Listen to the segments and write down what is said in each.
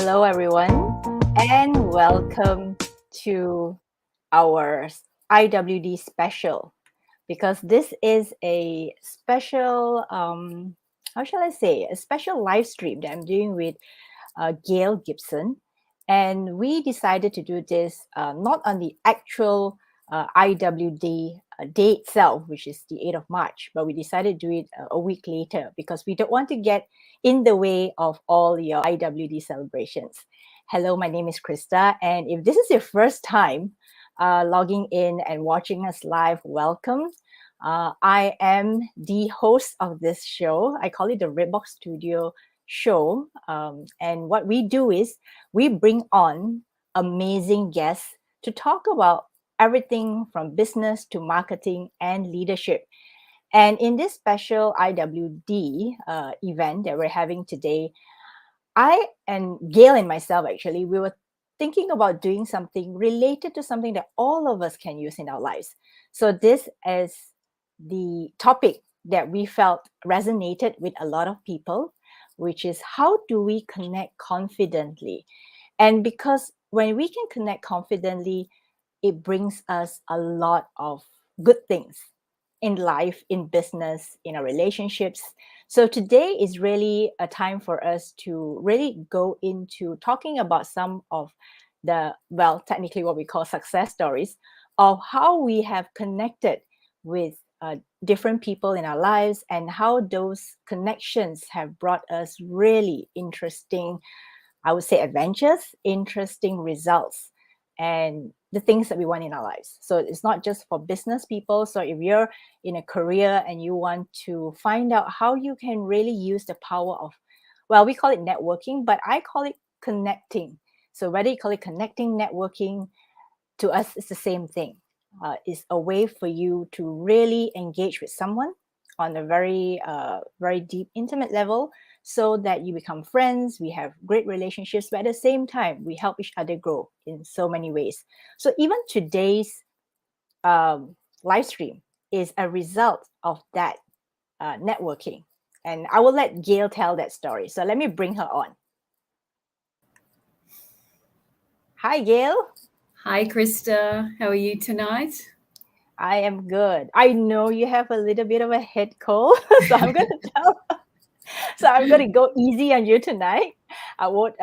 Hello, everyone, and welcome to our IWD special, because this is a special, how shall I say, a special live stream that I'm doing with Gail Gibson. And we decided to do this not on the actual IWD day itself, which is the 8th of March, but we decided to do it a week later because we don't want to get in the way of all your IWD celebrations. Hello, my name is Krista, and if this is your first time logging in and watching us live, welcome. I am the host of this show. I call it the Redbox Studio show. And what we do is we bring on amazing guests to talk about everything from business to marketing and leadership. And in this special IWD event that we're having today, I and Gail and myself, actually, we were thinking about doing something related to something that all of us can use in our lives. So this is the topic that we felt resonated with a lot of people, which is how do we connect confidently? And because when we can connect confidently, it brings us a lot of good things in life, in business, in our relationships. So today is really a time for us to really go into talking about some of the, well, technically what we call success stories of how we have connected with different people in our lives and how those connections have brought us really interesting, I would say, adventures, interesting results, and the things that we want in our lives. So it's not just for business people. So if you're in a career and you want to find out how you can really use the power of, well, we call it networking, but I call it connecting. So whether you call it connecting, networking, to us, it's the same thing. It's a way for you to really engage with someone on a very, very deep, intimate level so that you become friends, we have great relationships, but at the same time, we help each other grow in so many ways. So even today's live stream is a result of that networking. And I will let Gail tell that story. So let me bring her on. Hi, Gail. Hi, Krista. How are you tonight? I am good. I know you have a little bit of a head cold, so I'm going to go easy on you tonight. I won't,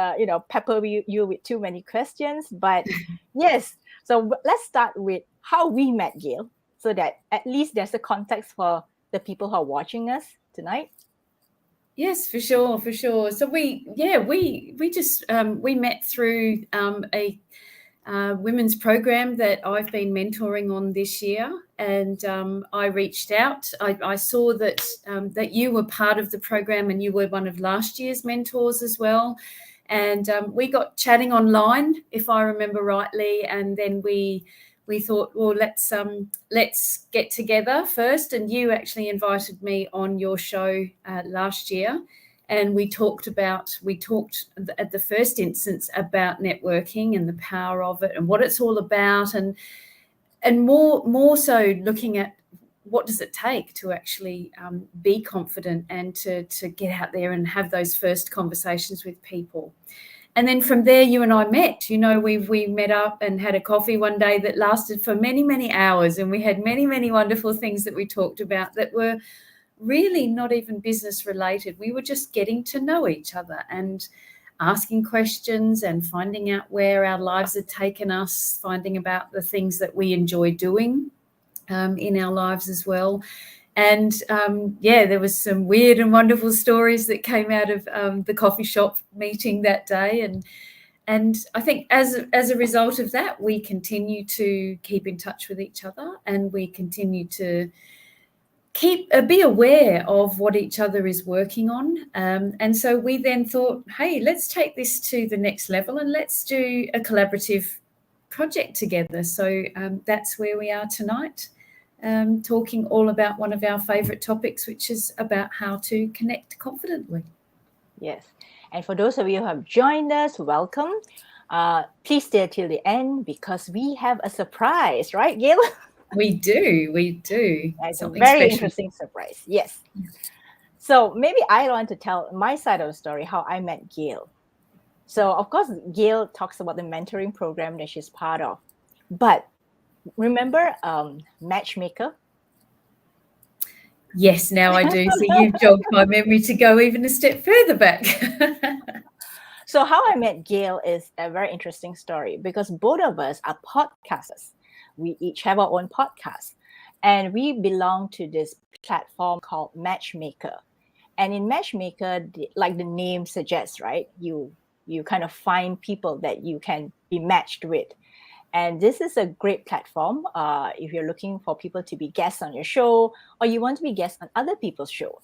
pepper you with too many questions. But yes, so let's start with how we met, Gail, so that at least there's a context for the people who are watching us tonight. Yes, for sure. So we met through a women's program that I've been mentoring on this year, and I reached out. I saw that you were part of the program, and you were one of last year's mentors as well. And we got chatting online, if I remember rightly, and then we thought, well, let's get together first. And you actually invited me on your show last year. And we talked at the first instance about networking and the power of it and what it's all about, and more so looking at what does it take to actually be confident and to get out there and have those first conversations with people. And then from there, you and I met. We met up and had a coffee one day that lasted for many, many hours, and we had many, many wonderful things that we talked about that were really not even business related. We were just getting to know each other and asking questions and finding out where our lives had taken us, finding about the things that we enjoy doing in our lives as well. And there was some weird and wonderful stories that came out of the coffee shop meeting that day. And I think as a result of that, we continue to keep in touch with each other, and we continue to be aware of what each other is working on. And so we then thought, hey, let's take this to the next level and let's do a collaborative project together. So that's where we are tonight, talking all about one of our favorite topics, which is about how to connect confidently. Yes. And for those of you who have joined us, welcome. Please stay till the end because we have a surprise, right, Gail? We do. It's a very interesting surprise. Yes. So maybe I want to tell my side of the story, how I met Gail. So, of course, Gail talks about the mentoring program that she's part of. But remember Matchmaker? Yes, now I do. So you've jogged my memory to go even a step further back. So how I met Gail is a very interesting story because both of us are podcasters. We each have our own podcast, and we belong to this platform called Matchmaker. And in Matchmaker, like the name suggests, right? You kind of find people that you can be matched with. And this is a great platform if you're looking for people to be guests on your show or you want to be guests on other people's show.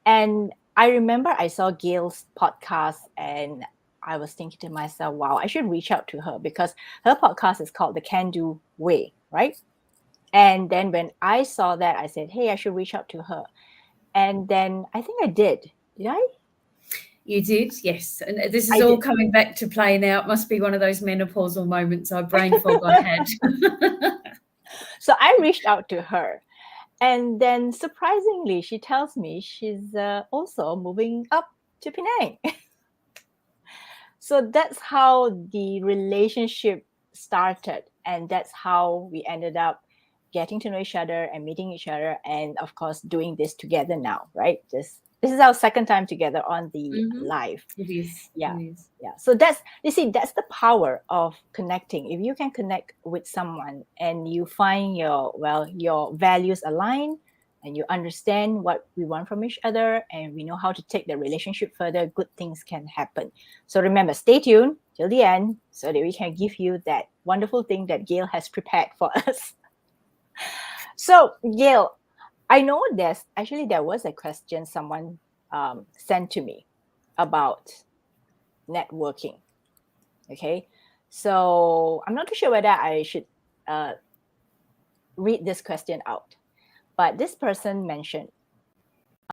And I remember I saw Gail's podcast and I was thinking to myself, wow, I should reach out to her because her podcast is called The Can Do Way, right? And then when I saw that, I said, hey, I should reach out to her. And then I think I did. Did I? You did, yes. And this is all coming back to play now. It must be one of those menopausal moments, brain fog I had. So I reached out to her. And then surprisingly, she tells me she's also moving up to Penang. So that's how the relationship started. And that's how we ended up getting to know each other and meeting each other. And of course, doing this together now, right? This is our second time together on the live. It is. Yeah. It is. Yeah. So that's the power of connecting. If you can connect with someone and you find your values align and you understand what we want from each other and we know how to take the relationship further, good things can happen. So remember, stay tuned till the end so that we can give you that wonderful thing that Gail has prepared for us. So Gail, I know there was a question someone sent to me about networking. Okay, so I'm not too sure whether I should read this question out, but this person mentioned,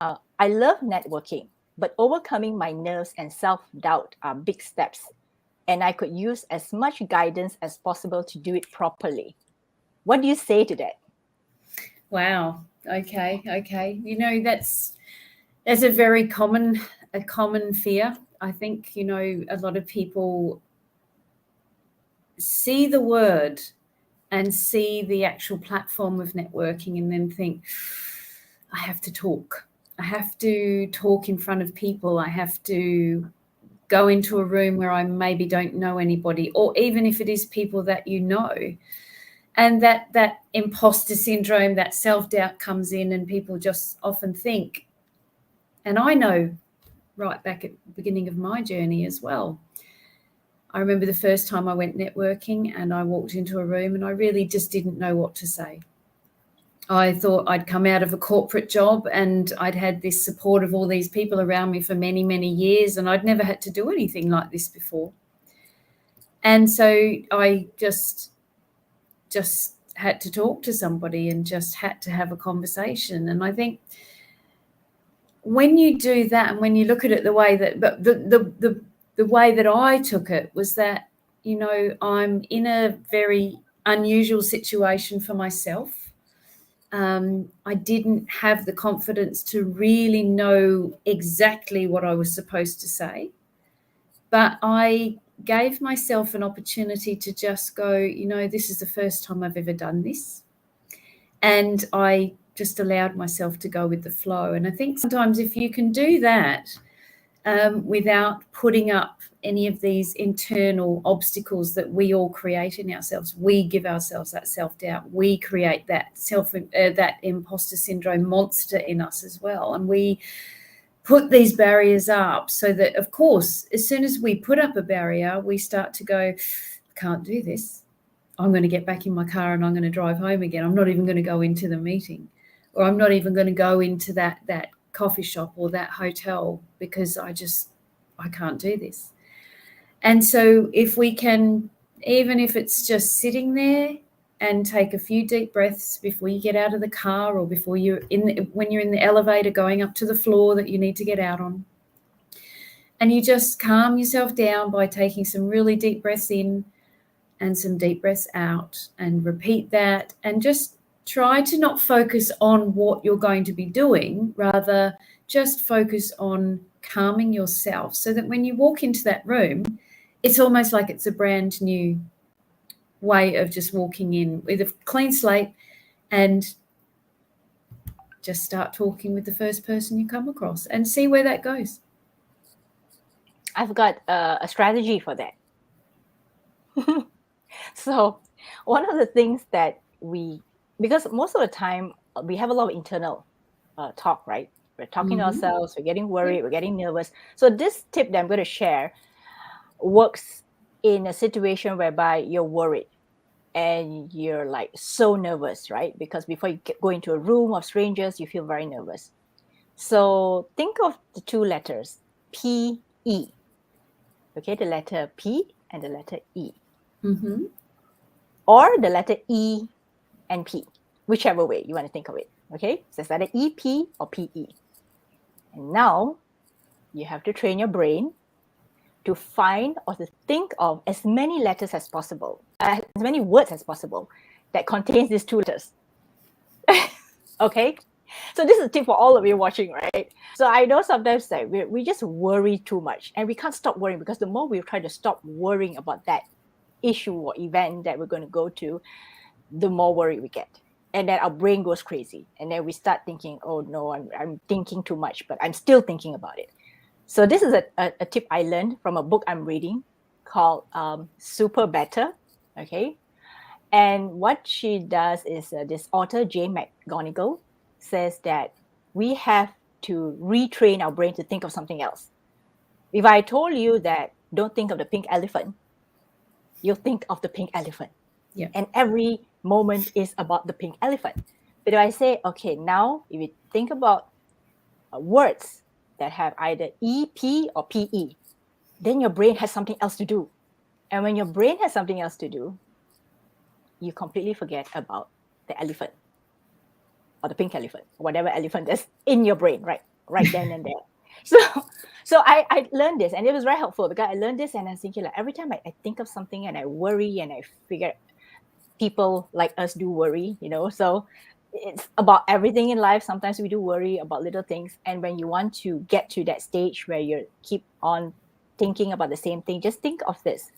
I love networking, but overcoming my nerves and self-doubt are big steps, and I could use as much guidance as possible to do it properly. What do you say to that? Wow. Okay. You know, that's a very common fear. I think, you know, a lot of people see the word and see the actual platform of networking and then think, I have to talk. I have to talk in front of people. I have to go into a room where I maybe don't know anybody, or even if it is people that you know. And that imposter syndrome, that self-doubt comes in, and people just often think, and I know right back at the beginning of my journey as well, I remember the first time I went networking and I walked into a room and I really just didn't know what to say. I thought I'd come out of a corporate job and I'd had this support of all these people around me for many, many years, and I'd never had to do anything like this before. And so I just had to talk to somebody and just had to have a conversation. And I think when you do that and when you look at it the way that, but the way that I took it was that, you know, I'm in a very unusual situation for myself. I didn't have the confidence to really know exactly what I was supposed to say, but I gave myself an opportunity to just go, you know, this is the first time I've ever done this. And I just allowed myself to go with the flow. And I think sometimes if you can do that without putting up any of these internal obstacles that we all create in ourselves, we give ourselves that self-doubt. We create that that imposter syndrome monster in us as well. And we put these barriers up so that, of course, as soon as we put up a barrier, we start to go, I can't do this. I'm going to get back in my car and I'm going to drive home again. I'm not even going to go into the meeting, or I'm not even going to go into that coffee shop or that hotel because I can't do this. And so if we can, even if it's just sitting there and take a few deep breaths before you get out of the car, or before when you're in the elevator going up to the floor that you need to get out on, and you just calm yourself down by taking some really deep breaths in and some deep breaths out, and repeat that, and just try to not focus on what you're going to be doing, rather just focus on calming yourself, so that when you walk into that room, it's almost like it's a brand new way of just walking in with a clean slate and just start talking with the first person you come across and see where that goes. I've got a strategy for that. So one of the things that because most of the time we have a lot of internal talk, right? We're talking to ourselves, we're getting worried, we're getting nervous. So this tip that I'm going to share works in a situation whereby you're worried and you're like so nervous, right? Because before you go into a room of strangers, you feel very nervous. So think of the two letters, P-E. Okay, the letter P and the letter E. Mm-hmm. Or the letter E and P, whichever way you want to think of it. Okay, so it's either EP or PE. And now you have to train your brain to find or to think of as many letters as possible, as many words as possible that contains these two letters. Okay, so this is a tip for all of you watching, right? So I know sometimes that we just worry too much, and we can't stop worrying, because the more we try to stop worrying about that issue or event that we're going to go to, the more worried we get. And then our brain goes crazy. And then we start thinking, oh no, I'm thinking too much, but I'm still thinking about it. So this is a tip I learned from a book I'm reading called Super Better. Okay. And what she does is this author, Jay McGonigal, says that we have to retrain our brain to think of something else. If I told you that don't think of the pink elephant, you'll think of the pink elephant. Yeah. And every moment is about the pink elephant. But if I say, okay, now if you think about words that have either EP or PE, then your brain has something else to do. And when your brain has something else to do, you completely forget about the elephant or the pink elephant, or whatever elephant that's in your brain, right then and there. So I learned this, and it was very helpful, because I learned this and I was thinking, like, every time I think of something and I worry and I figure people like us do worry, so it's about everything in life. Sometimes we do worry about little things. And when you want to get to that stage where you keep on thinking about the same thing, just think of this,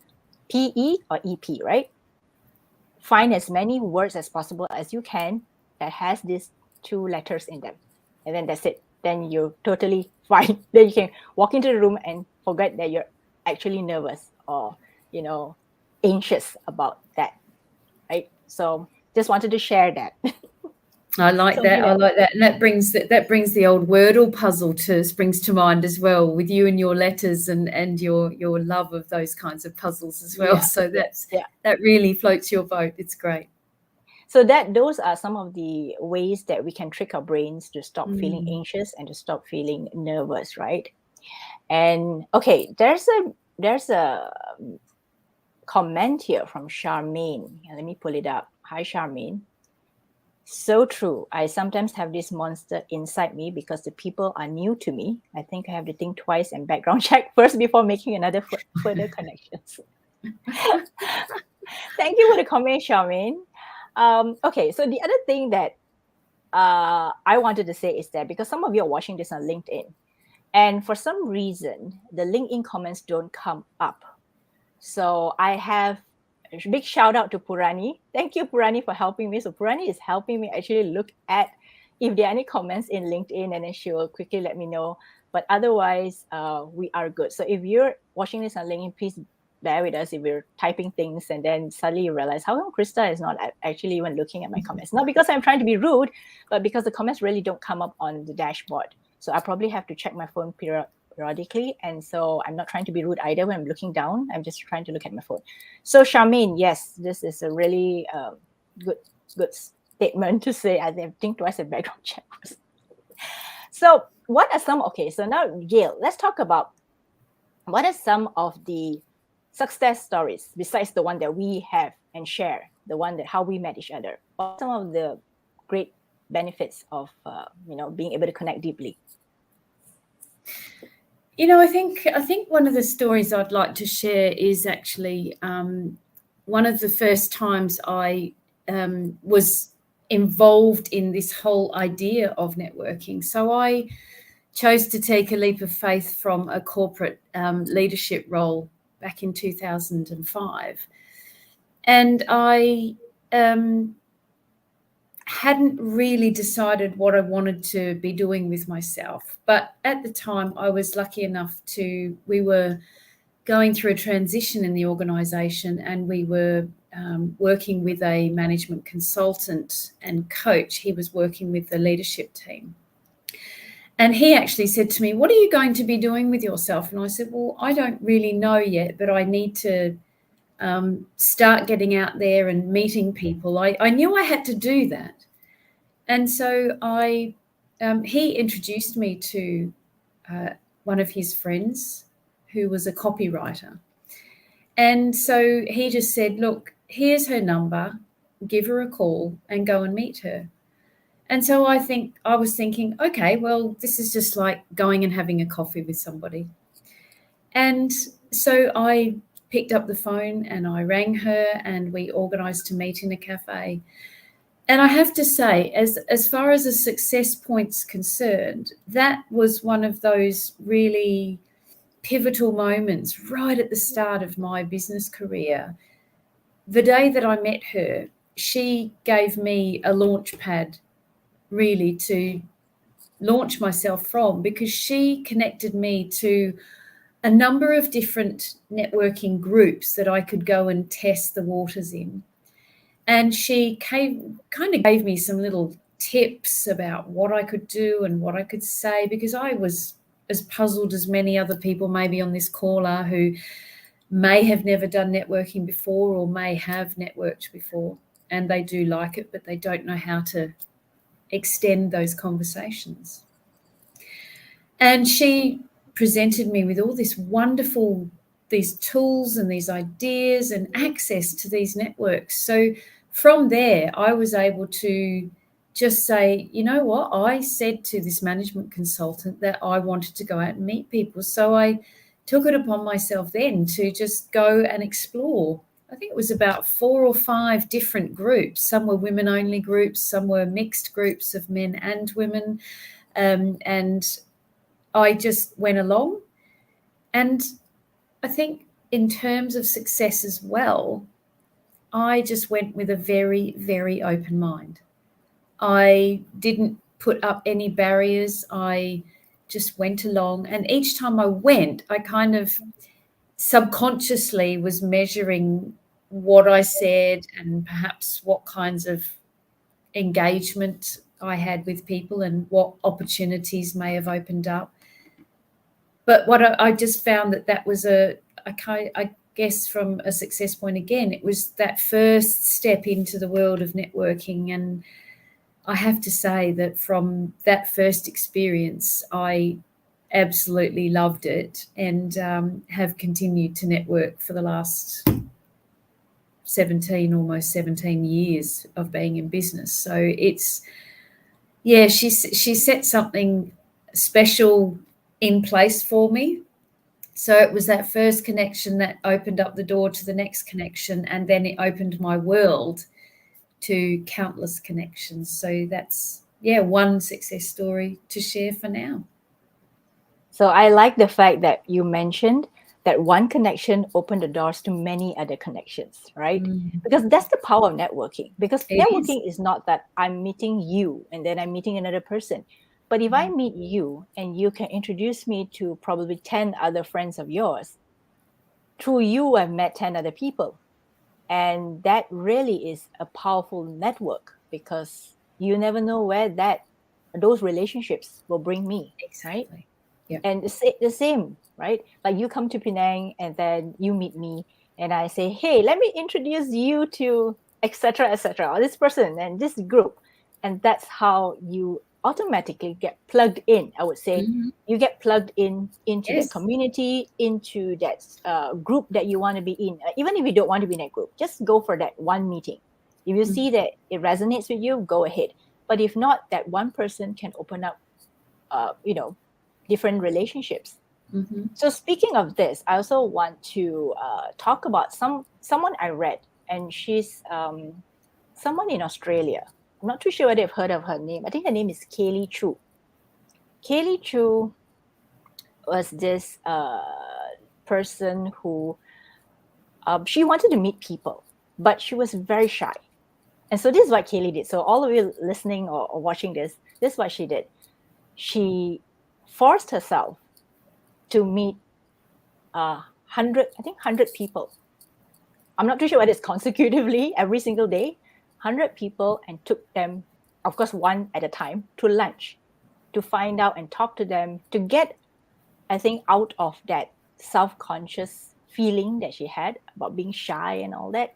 PE or EP, right? Find as many words as possible as you can that has these two letters in them. And then that's it. Then you're totally fine. Then you can walk into the room and forget that you're actually nervous or, anxious about that. Right? So just wanted to share that. I like that. I like that, and that brings the old Wordle puzzle springs to mind as well, with you and your letters and your love of those kinds of puzzles as well. So that really floats your boat. It's great. So those are some of the ways that we can trick our brains to stop feeling anxious and to stop feeling nervous, right? And okay, there's a comment here from Charmaine. Let me pull it up. Hi, Charmaine. So true. I sometimes have this monster inside me because the people are new to me. I think I have to think twice and background check first before making another further connections. Thank you for the comment, Charmaine. Okay, so the other thing that I wanted to say is that, because some of you are watching this on LinkedIn, and for some reason, the LinkedIn comments don't come up. So I have a big shout out to Purani. Thank you, Purani, for helping me. So Purani is helping me actually look at if there are any comments in LinkedIn, and then she will quickly let me know. But otherwise, we are good. So if you're watching this on LinkedIn, please bear with us if we're typing things and then suddenly you realize, how come Krista is not actually even looking at my comments? Not because I'm trying to be rude, but because the comments really don't come up on the dashboard. So I probably have to check my phone periodically. And so I'm not trying to be rude either when I'm looking down. I'm just trying to look at my phone. So Charmaine, yes, this is a really good statement to say. I think twice a background check. So what are some, okay, so now Gail, let's talk about what are some of the success stories besides the one that we have and share, the one that how we met each other. What are some of the great benefits of being able to connect deeply? I think one of the stories I'd like to share is actually one of the first times I was involved in this whole idea of networking. So I chose to take a leap of faith from a corporate leadership role back in 2005. And I hadn't really decided what I wanted to be doing with myself. But at the time, I was lucky enough we were going through a transition in the organisation, and we were working with a management consultant and coach. He was working with the leadership team. And he actually said to me, "What are you going to be doing with yourself?" And I said, "Well, I don't really know yet, but I need to start getting out there and meeting people." I knew I had to do that. And so he introduced me to one of his friends who was a copywriter. And so he just said, "Look, here's her number, give her a call and go and meet her." And so I was thinking, okay, well, this is just like going and having a coffee with somebody. And so I picked up the phone and I rang her, and we organised to meet in a cafe. And I have to say, as far as a success point's concerned, that was one of those really pivotal moments right at the start of my business career. The day that I met her, she gave me a launch pad really to launch myself from, because she connected me to a number of different networking groups that I could go and test the waters in. And she kind of gave me some little tips about what I could do and what I could say, because I was as puzzled as many other people maybe on this call are, who may have never done networking before or may have networked before, and they do like it, but they don't know how to extend those conversations. And she presented me with all this wonderful, these tools and these ideas and access to these networks. So from there, I was able to just say, you know what, I said to this management consultant that I wanted to go out and meet people. So I took it upon myself then to just go and explore. I think it was about 4 or 5 different groups. Some were women-only groups, some were mixed groups of men and women. And I just went along. And I think in terms of success as well, I just went with a very, very open mind. I didn't put up any barriers. I just went along. And each time I went, I kind of subconsciously was measuring what I said and perhaps what kinds of engagement I had with people and what opportunities may have opened up. But what I just found that was I guess from a success point again, it was that first step into the world of networking. And I have to say that from that first experience, I absolutely loved it, and have continued to network for the last almost 17 years of being in business. So it's, yeah, she set something special in place for me. So it was that first connection that opened up the door to the next connection, and then it opened my world to countless connections. So that's, one success story to share for now. So I like the fact that you mentioned that one connection opened the doors to many other connections, right? Because that's the power of networking. Because networking is not that I'm meeting you and then I'm meeting another person. But if I meet you and you can introduce me to probably 10 other friends of yours, through you, I've met 10 other people. And that really is a powerful network, because you never know where those relationships will bring me, right? Yeah. And the same, right? Like you come to Penang and then you meet me and I say, hey, let me introduce you to etc., or this person and this group. And that's how you automatically get plugged in. I would say you get plugged into that community, into that group that you want to be in. Even if you don't want to be in that group, just go for that one meeting. If you see that it resonates with you, go ahead. But if not, that one person can open up, different relationships. So speaking of this, I also want to talk about someone I read, and she's someone in Australia. I'm not too sure whether you've heard of her name. I think her name is Kaylee Chu. Kaylee Chu was this person who she wanted to meet people, but she was very shy. And so this is what Kaylee did. So all of you listening or watching this is what she did. She forced herself to meet 100 people. I'm not too sure whether it's consecutively every single day, 100 people, and took them, of course, one at a time, to lunch to find out and talk to them, to get, I think, out of that self-conscious feeling that she had about being shy and all that.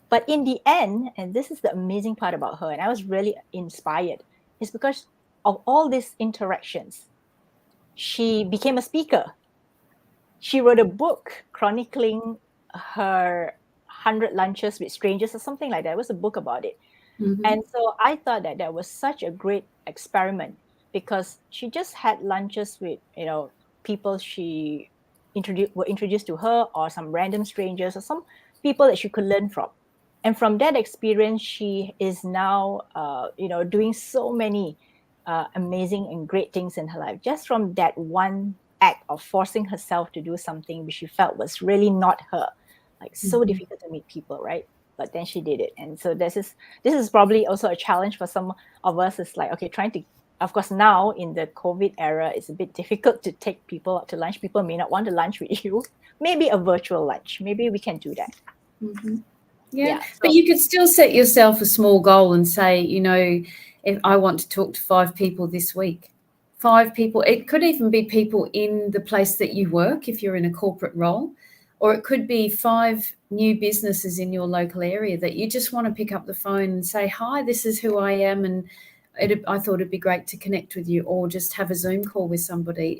But in the end, and this is the amazing part about her, and I was really inspired, is because of all these interactions, she became a speaker. She wrote a book chronicling her 100 lunches with strangers or something like that. It was a book about it. Mm-hmm. And so I thought that that was such a great experiment, because she just had lunches with, people she were introduced to her, or some random strangers, or some people that she could learn from. And from that experience, she is now, doing so many amazing and great things in her life, just from that one act of forcing herself to do something which she felt was really not her, like so Mm-hmm. difficult to meet people, right? But then she did it. And so this is probably also a challenge for some of us. It's like, okay, trying to, of course, now in the COVID era, it's a bit difficult to take people out to lunch. People may not want to lunch with you. Maybe a virtual lunch. Maybe we can do that. Mm-hmm. Yeah, Yeah. but So you could still set yourself a small goal and say, if I want to talk to 5 people this week, 5 people. It could even be people in the place that you work if you're in a corporate role, or it could be 5 new businesses in your local area that you just want to pick up the phone and say, hi, this is who I am, and I thought it'd be great to connect with you, or just have a Zoom call with somebody.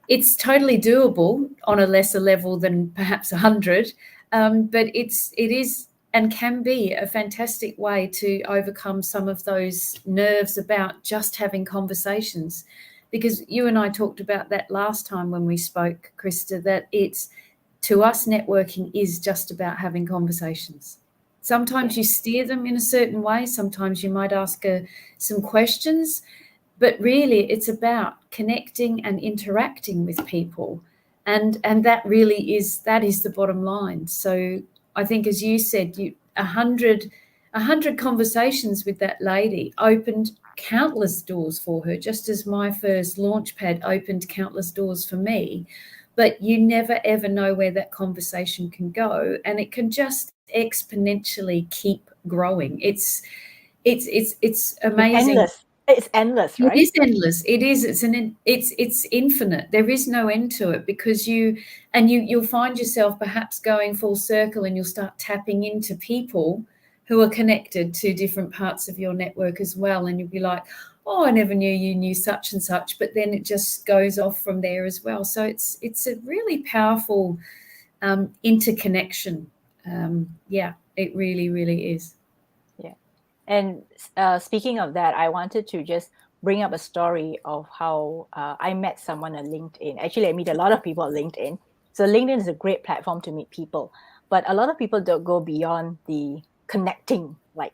It's totally doable on a lesser level than perhaps 100, but it is and can be a fantastic way to overcome some of those nerves about just having conversations. Because you and I talked about that last time when we spoke, Krista, that to us, networking is just about having conversations. Sometimes you steer them in a certain way. Sometimes you might ask some questions, but really it's about connecting and interacting with people, and that really is the bottom line. So I think, as you said, 100 conversations with that lady opened countless doors for her, just as my first launchpad opened countless doors for me. But you never ever know where that conversation can go, and it can just exponentially keep growing. It's amazing. it's endless, It right? is endless. It is. It's infinite. There is no end to it, because you'll find yourself perhaps going full circle, and you'll start tapping into people who are connected to different parts of your network as well. And you'll be like, oh, I never knew you knew such and such. But then it just goes off from there as well. So it's a really powerful interconnection. Yeah, it really, really is. Yeah. And speaking of that, I wanted to just bring up a story of how I met someone on LinkedIn. Actually, I meet a lot of people on LinkedIn. So LinkedIn is a great platform to meet people, but a lot of people don't go beyond the connecting, like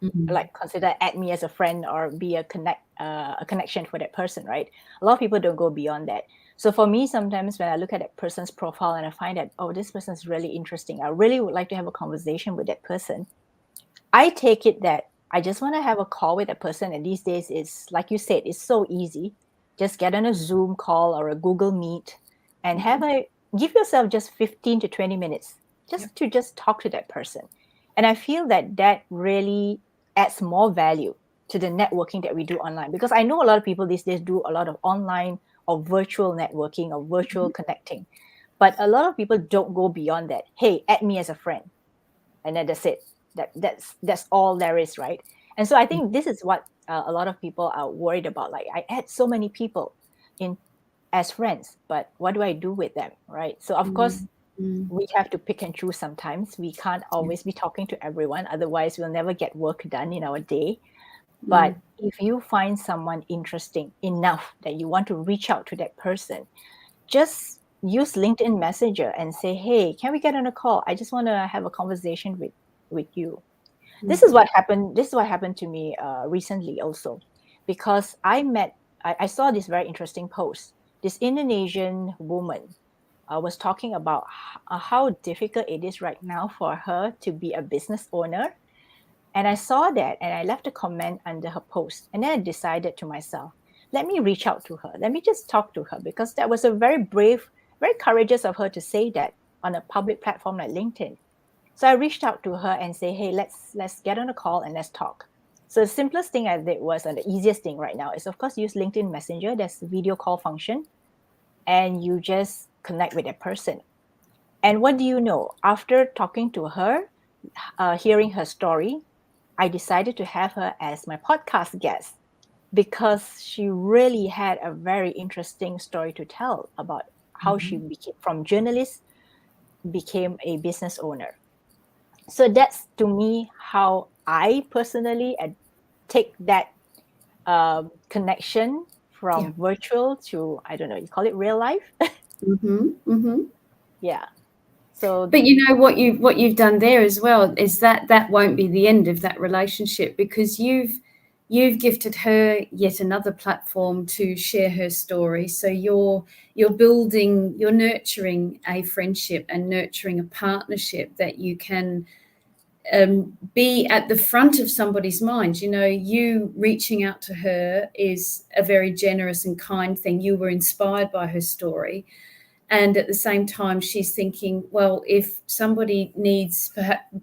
Mhm. consider add me as a friend or be a connection for that person, right? A lot of people don't go beyond that. So for me, sometimes when I look at that person's profile and I find that, oh, this person is really interesting, I really would like to have a conversation with that person. I take it that I just want to have a call with a person. And these days, it's like you said, it's so easy. Just get on a Zoom call or a Google Meet and give yourself just 15 to 20 minutes Yep. just talk to that person. And I feel that that really adds more value to the networking that we do online, because I know a lot of people these days do a lot of online or virtual networking or virtual connecting. But a lot of people don't go beyond that. Hey, add me as a friend. And then that's it. That's all there is, right? And so I think this is what a lot of people are worried about. Like, I add so many people in as friends, but what do I do with them, right? So of course Mm. we have to pick and choose. Sometimes we can't always be talking to everyone, otherwise we'll never get work done in our day. But Mm. if you find someone interesting enough that you want to reach out to that person, just use LinkedIn Messenger and say, hey, can we get on a call? I just want to have a conversation with you. This is Mhm. what happened. This is what happened to me recently also, because I saw this very interesting post. This Indonesian woman, was talking about how difficult it is right now for her to be a business owner. And I saw that and I left a comment under her post. And then I decided to myself, let me reach out to her. Let me just talk to her, because that was a very brave, very courageous of her to say that on a public platform like LinkedIn. So I reached out to her and say, hey, let's get on a call and let's talk. So the simplest thing I did was, and the easiest thing right now is, of course, use LinkedIn Messenger. There's a video call function, and you just connect with that person. And what do you know? After talking to her, hearing her story, I decided to have her as my podcast guest, because she really had a very interesting story to tell about how she became from journalist, became a business owner. So that's, to me, how I personally take that connection from virtual to, I don't know, you call it real life. Yeah. So, but you know what you've done there as well is that won't be the end of that relationship, because you've gifted her yet another platform to share her story. So you're nurturing a friendship and nurturing a partnership that you can be at the front of somebody's mind. You know, you reaching out to her is a very generous and kind thing. You were inspired by her story. And at the same time, she's thinking, well, if somebody needs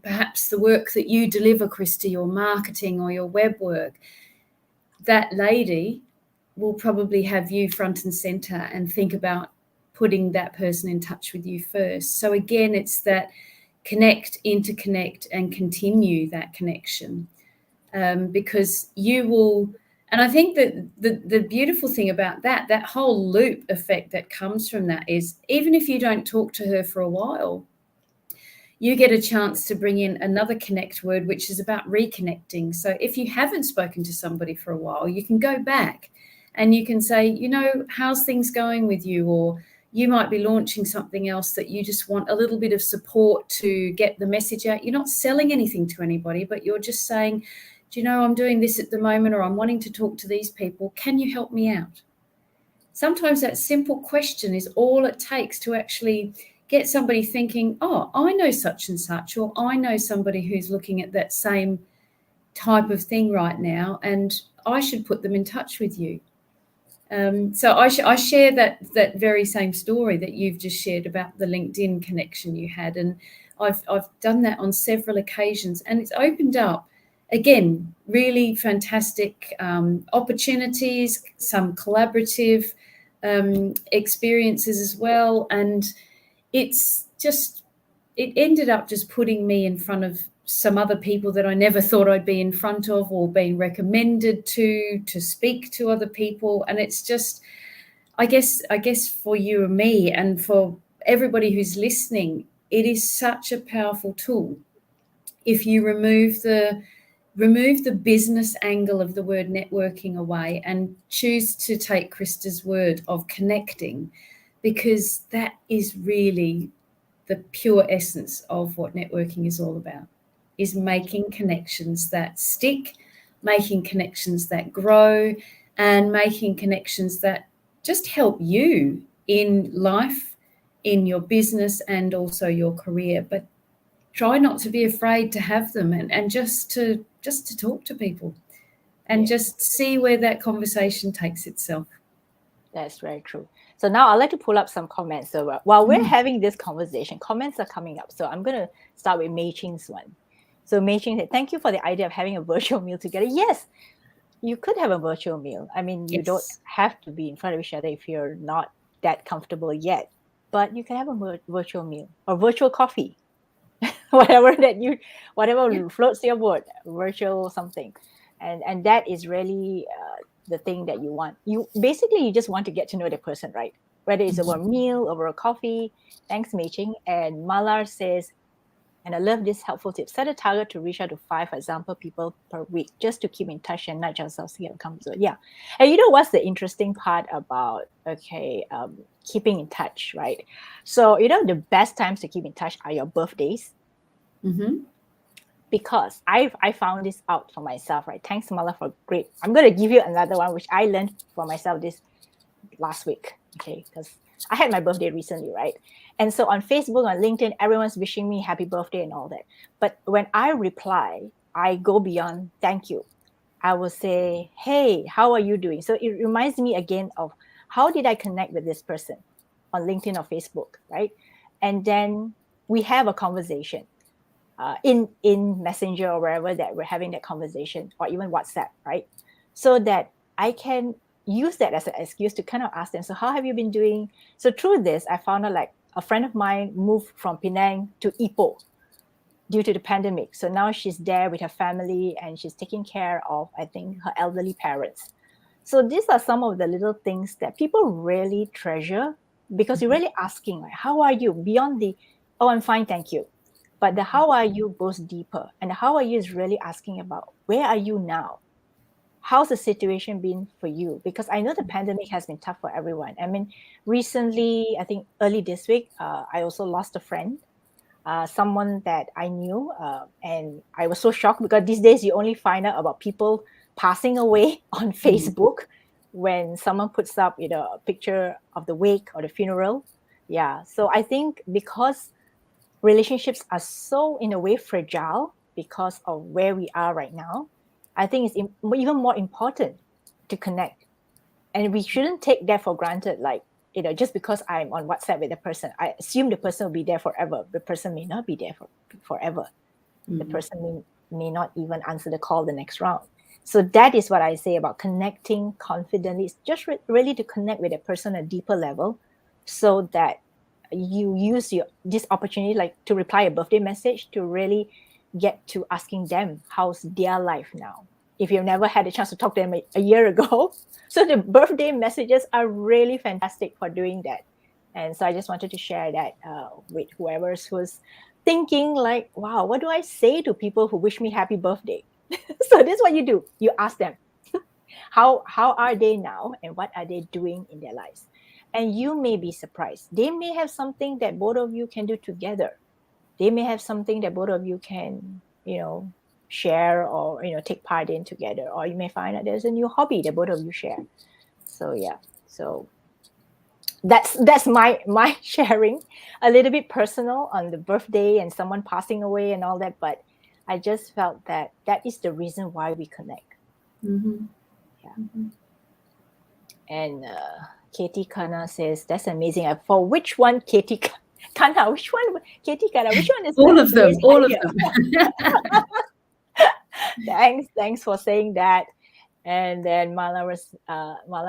perhaps the work that you deliver, Krista, your marketing or your web work, that lady will probably have you front and center and think about putting that person in touch with you first. So again, it's that connect, interconnect, and continue that connection, because you will. And I think that the beautiful thing about that whole loop effect that comes from that is, even if you don't talk to her for a while, you get a chance to bring in another connect word, which is about reconnecting. So if you haven't spoken to somebody for a while, you can go back and you can say, you know, how's things going with you? Or you might be launching something else that you just want a little bit of support to get the message out. You're not selling anything to anybody, but you're just saying, do you know, I'm doing this at the moment, or I'm wanting to talk to these people. Can you help me out? Sometimes that simple question is all it takes to actually get somebody thinking, oh, I know such and such, or I know somebody who's looking at that same type of thing right now, and I should put them in touch with you. So I share that very same story that you've just shared about the LinkedIn connection you had, and I've done that on several occasions, and it's opened up, again, really fantastic opportunities, some collaborative experiences as well, and it ended up just putting me in front of some other people that I never thought I'd be in front of, or being recommended to speak to other people. And it's just, I guess for you and me, and for everybody who's listening, it is such a powerful tool. If you remove the business angle of the word networking away and choose to take Krista's word of connecting, because that is really the pure essence of what networking is all about, is making connections that stick, making connections that grow, and making connections that just help you in life, in your business, and also your career. But try not to be afraid to have them, and just to talk to people, and just see where that conversation takes itself. That's very true. So now I'd like to pull up some comments. So while we're having this conversation, comments are coming up. So I'm going to start with Mei Ching's one. So Mei Ching said, thank you for the idea of having a virtual meal together. Yes, you could have a virtual meal. I mean, you don't have to be in front of each other if you're not that comfortable yet. But you can have a virtual meal or virtual coffee, whatever floats your boat, virtual something. And that is really the thing that you want. You just want to get to know the person, right? Whether it's over a meal, over a coffee. Thanks, Mei Ching. And Malar says, and I love this helpful tip, set a target to reach out to 5, for example, people per week, just to keep in touch and nudge ourselves to get comfortable. Yeah. And you know what's the interesting part about, keeping in touch, right? So, the best times to keep in touch are your birthdays. Because I found this out for myself, right? Thanks, Mala, for great. I'm going to give you another one, which I learned for myself this last week, okay? Because I had my birthday recently, right? And so on Facebook, on LinkedIn, everyone's wishing me happy birthday and all that. But when I reply, I go beyond thank you. I will say, hey, how are you doing? So it reminds me again of how did I connect with this person on LinkedIn or Facebook, right? And then we have a conversation in Messenger or wherever that we're having that conversation, or even WhatsApp, right? So that I can use that as an excuse to kind of ask them, so how have you been doing? So through this, I found out like a friend of mine moved from Penang to Ipoh due to the pandemic. So now she's there with her family and she's taking care of, I think, her elderly parents. So these are some of the little things that people really treasure, because you're really asking, like, how are you? Beyond the, oh, I'm fine, thank you. But the how are you goes deeper. And the how are you is really asking about, where are you now? How's the situation been for you? Because I know the pandemic has been tough for everyone. I mean, recently, I think early this week, I also lost a friend, someone that I knew. And I was so shocked, because these days you only find out about people passing away on Facebook when someone puts up, a picture of the wake or the funeral. Yeah. So I think because relationships are so, in a way, fragile because of where we are right now, I think it's even more important to connect. And we shouldn't take that for granted. Like, just because I'm on WhatsApp with the person, I assume the person will be there forever. The person may not be there forever. The person may not even answer the call the next round. So that is what I say about connecting confidently. It's just really to connect with a person at a deeper level, so that you use this opportunity, like to reply a birthday message, to really get to asking them how's their life now, if you've never had a chance to talk to them a year ago. So the birthday messages are really fantastic for doing that. And so I just wanted to share that with who's thinking like, wow, what do I say to people who wish me happy birthday? So this is what you do. You ask them, how are they now, and what are they doing in their lives? And you may be surprised. They may have something that both of you can do together. They may have something that both of you can, share or, take part in together. Or you may find that there's a new hobby that both of you share. So yeah. So that's my sharing, a little bit personal on the birthday and someone passing away and all that. But I just felt that is the reason why we connect. Yeah. And Katie Kana says, that's amazing. For which one, Katie Kana? Which one, Katie Kana? Which one is all of them? All of them. Thanks for saying that. And then Mala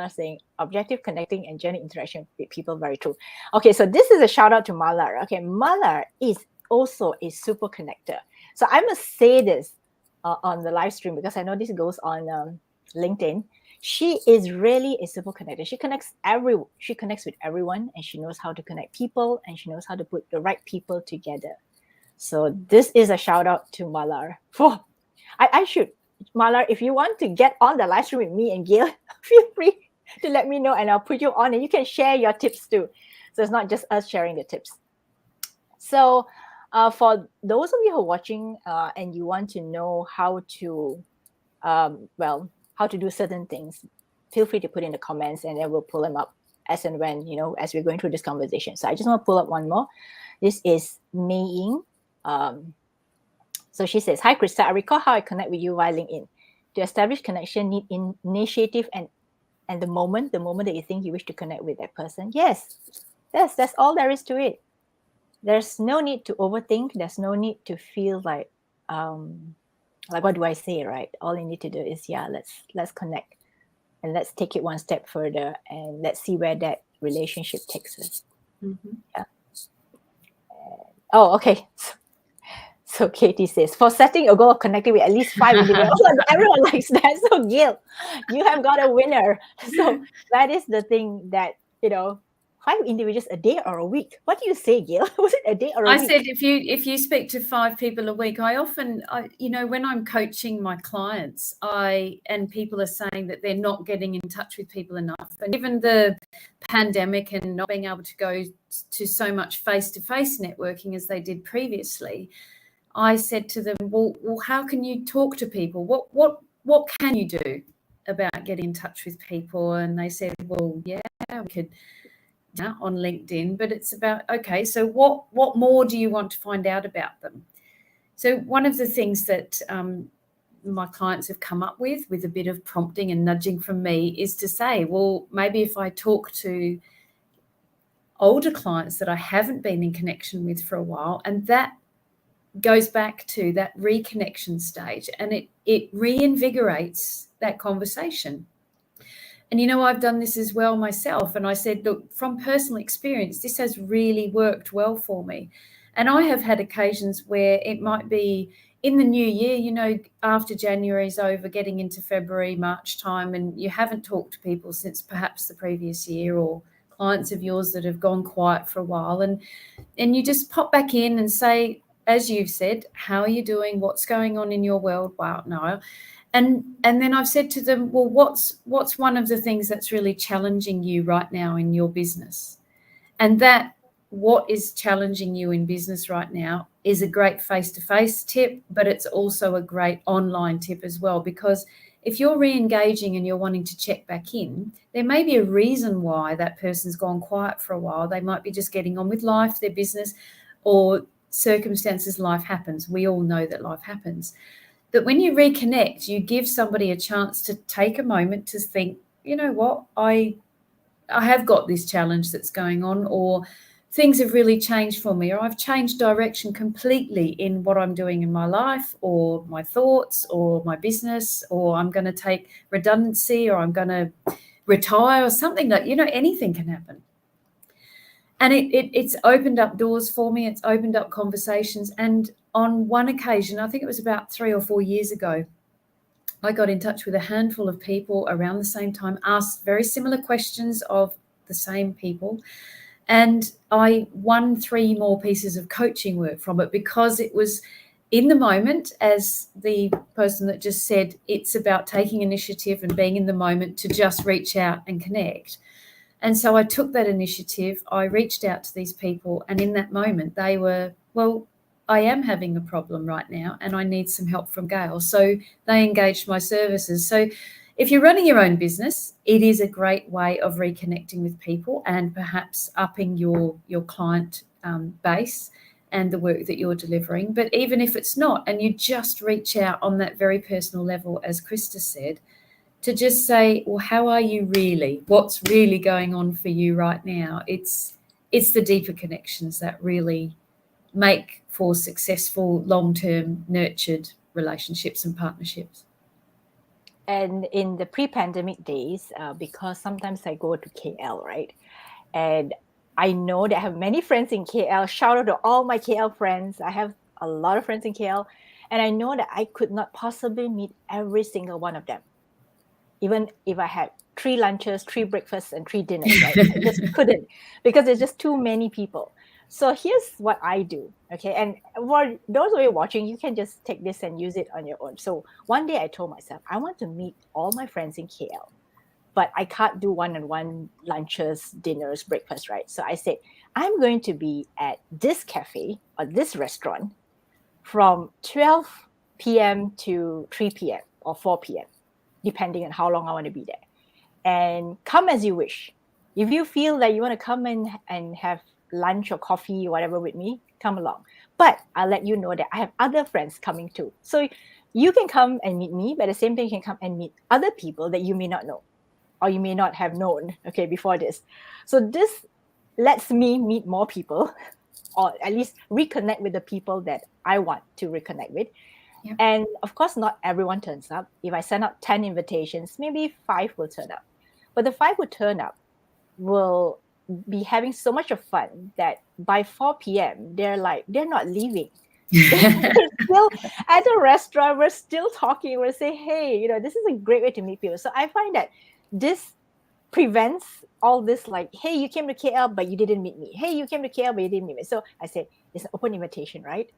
saying, objective, connecting, and genuine interaction with people. Very true. Okay, so this is a shout out to Mala. Okay, Mala is also a super connector. So I must say this on the live stream, because I know this goes on LinkedIn. She is really a super connector. She connects with everyone, and she knows how to connect people, and she knows how to put the right people together. So this is a shout out to Malar. I should, Malar, if you want to get on the live stream with me and Gail, feel free to let me know, and I'll put you on, and you can share your tips too. So it's not just us sharing the tips. So for those of you who are watching and you want to know how to, how to do certain things, feel free to put in the comments, and then we'll pull them up as and when, as we're going through this conversation. So I just want to pull up one more. This is Mei Ying. So she says, hi, Krista. I recall how I connect with you via LinkedIn. To establish connection, need initiative and the moment that you think you wish to connect with that person. Yes, that's all there is to it. There's no need to overthink. There's no need to feel like what do I say, right? All you need to do is, let's connect, and let's take it one step further, and let's see where that relationship takes us. Yeah. Oh, okay. So Katie says, for setting a goal of connecting with at least 5 individuals, everyone likes that. So Gail, you have got a winner. So that is the thing that, 5 individuals a day or a week. What do you say, Gail? Was it a day or a week? I said if you speak to 5 people a week, I often, when I'm coaching my clients, and people are saying that they're not getting in touch with people enough. And given the pandemic and not being able to go to so much face-to-face networking as they did previously, I said to them, well, how can you talk to people? What can you do about getting in touch with people? And they said, well, yeah, we could on LinkedIn, but it's about, okay, so what more do you want to find out about them? So one of the things that my clients have come up with a bit of prompting and nudging from me is to say, well, maybe if I talk to older clients that I haven't been in connection with for a while, and that goes back to that reconnection stage, and it reinvigorates that conversation. And, I've done this as well myself. And I said, look, from personal experience, this has really worked well for me. And I have had occasions where it might be in the new year, after January's over, getting into February, March time, and you haven't talked to people since perhaps the previous year, or clients of yours that have gone quiet for a while. And you just pop back in and say, as you've said, how are you doing? What's going on in your world? Wow, no. And then I've said to them, well, what's one of the things that's really challenging you right now in your business? And that what is challenging you in business right now is a great face-to-face tip, but it's also a great online tip as well, because if you're re-engaging and you're wanting to check back in, there may be a reason why that person's gone quiet for a while. They might be just getting on with life, their business, or circumstances. Life happens. We all know that life happens. But when you reconnect, you give somebody a chance to take a moment to think, you know what, I have got this challenge that's going on, or things have really changed for me, or I've changed direction completely in what I'm doing in my life, or my thoughts, or my business, or I'm going to take redundancy, or I'm going to retire, or something that, anything can happen. And it's opened up doors for me. It's opened up conversations. And on one occasion, I think it was about 3 or 4 years ago, I got in touch with a handful of people around the same time, asked very similar questions of the same people. And I won 3 more pieces of coaching work from it, because it was in the moment, as the person that just said, it's about taking initiative and being in the moment to just reach out and connect. And so I took that initiative. I reached out to these people, and in that moment they were, well, I am having a problem right now and I need some help from Gail. So they engaged my services. So if you're running your own business, it is a great way of reconnecting with people and perhaps upping your client base and the work that you're delivering. But even if it's not, and you just reach out on that very personal level, as Krista said, to just say, well, how are you really? What's really going on for you right now? It's the deeper connections that really make for successful, long-term, nurtured relationships and partnerships. And in the pre-pandemic days, because sometimes I go to KL, right? And I know that I have many friends in KL. Shout out to all my KL friends. I have a lot of friends in KL. And I know that I could not possibly meet every single one of them. Even if I had 3 lunches, 3 breakfasts, and 3 dinners, right? I just couldn't, because there's just too many people. So here's what I do, okay? And for those of you watching, you can just take this and use it on your own. So one day I told myself, I want to meet all my friends in KL, but I can't do one-on-one lunches, dinners, breakfast, right? So I said, I'm going to be at this cafe or this restaurant from 12 p.m. to 3 p.m. or 4 p.m., depending on how long I want to be there. And come as you wish. If you feel that you want to come in and have lunch or coffee or whatever with me, come along. But I'll let you know that I have other friends coming too. So you can come and meet me, but at the same time, you can come and meet other people that you may not know or you may not have known, okay, before this. So this lets me meet more people, or at least reconnect with the people that I want to reconnect with. Yeah. And of course, not everyone turns up. If I send out 10 invitations, maybe 5 will turn up. But the 5 who turn up will be having so much of fun that by 4 p.m., they're not leaving. They're still at a restaurant. We're still talking. We're saying, hey, this is a great way to meet people. So I find that this prevents all this, like, hey, you came to KL, but you didn't meet me. Hey, you came to KL, but you didn't meet me. So I said, it's an open invitation, right?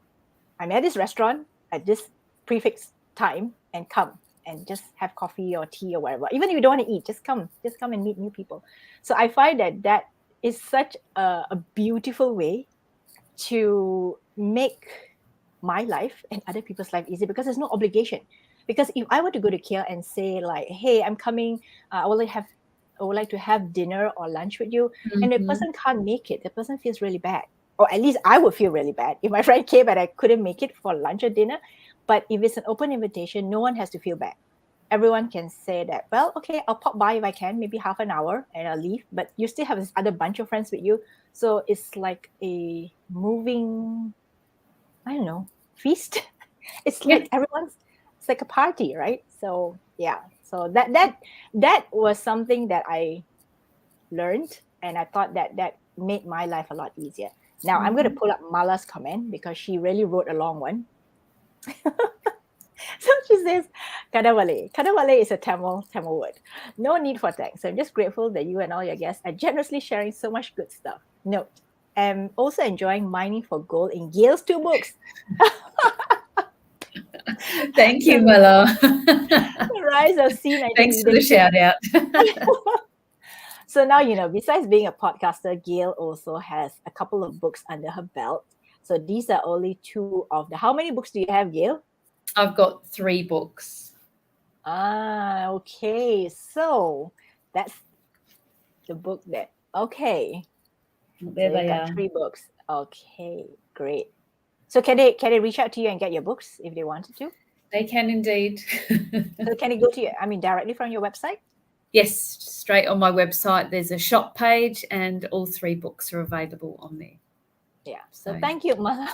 I'm at this restaurant at this prefix time, and come and just have coffee or tea or whatever. Even if you don't want to eat, just come and meet new people. So I find that is such a beautiful way to make my life and other people's life easy, because there's no obligation. Because if I were to go to KL and say, like, hey, I'm coming, I will have or would like to have dinner or lunch with you, and the Mhm. person can't make it, the person feels really bad. Or at least I would feel really bad if my friend came and I couldn't make it for lunch or dinner. But if it's an open invitation, no one has to feel bad. Everyone can say that, well, okay, I'll pop by if I can, maybe half an hour, and I'll leave. But you still have this other bunch of friends with you. So it's like a moving, I don't know, feast. It's Yeah. like it's like a party, right? So yeah. So that was something that I learned, and I thought that made my life a lot easier. Now I'm going to Mhm. pull up Mala's comment because she really wrote a long one. So she says, Kadawale. Kadawale is a Tamil word. No need for thanks. I'm just grateful that you and all your guests are generously sharing so much good stuff. Note, I'm also enjoying mining for gold in Gail's 2 books. Thank So you, Mala. the rise of C19 Thanks for the leadership. shout out. So now, besides being a podcaster, Gail also has a couple of books under her belt. So these are only 2 of the. How many books do you have, Gail? I've got 3 books. Okay. So that's the book that. Okay. There So you've they got are. 3 books. Okay, great. So can they reach out to you and get your books if they wanted to? They can indeed. So can they go to you? I mean, directly from your website? Yes, straight on my website. There's a shop page, and all 3 books are available on there. Yeah. So thank you, Mala.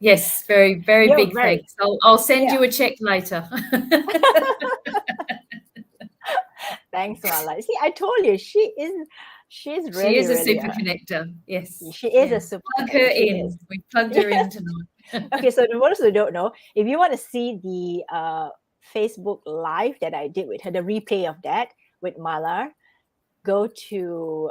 Yes, very, very You're big very, thanks. I'll send yeah. you a check later. Thanks, Mala. See, I told you she's She really, is a really super connector. Yes. she is Yeah. a super Plug her connector. She is. in. We plugged her in tonight. Okay, so the ones who don't know, if you want to see the Facebook live that I did with her, the replay of that with Mala, go to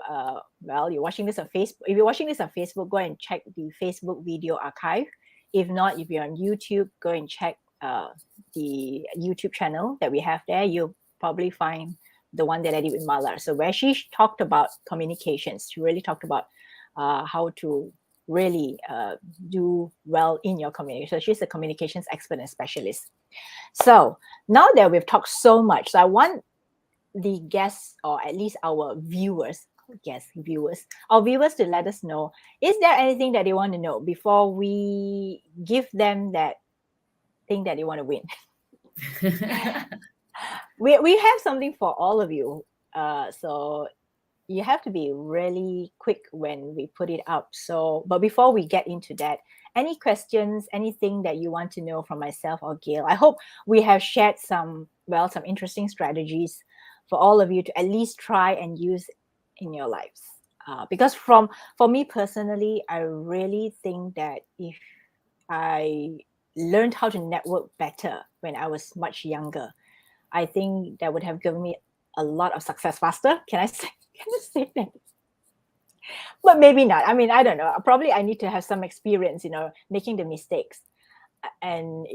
you're watching this on Facebook. If you're watching this on Facebook, go and check the Facebook video archive. If not, if you're on YouTube, go and check the YouTube channel that we have there. You'll probably find the one that I did with Mala. So where she talked about communications, she really talked about how to really do well in your communication. So she's a communications expert and specialist. So now that we've talked so much, so I want the guests, or at least our viewers to let us know, is there anything that they want to know before we give them that thing that they want to win? We have something for all of you, so you have to be really quick when we put it up. So but before we get into that, any questions, anything that you want to know from myself or Gail? I hope we have shared some interesting strategies for all of you to at least try and use in your lives. Because for me personally, I really think that if I learned how to network better when I was much younger, I think that would have given me a lot of success faster. Can I say that? But maybe not. I mean, I don't know. Probably I need to have some experience, making the mistakes and,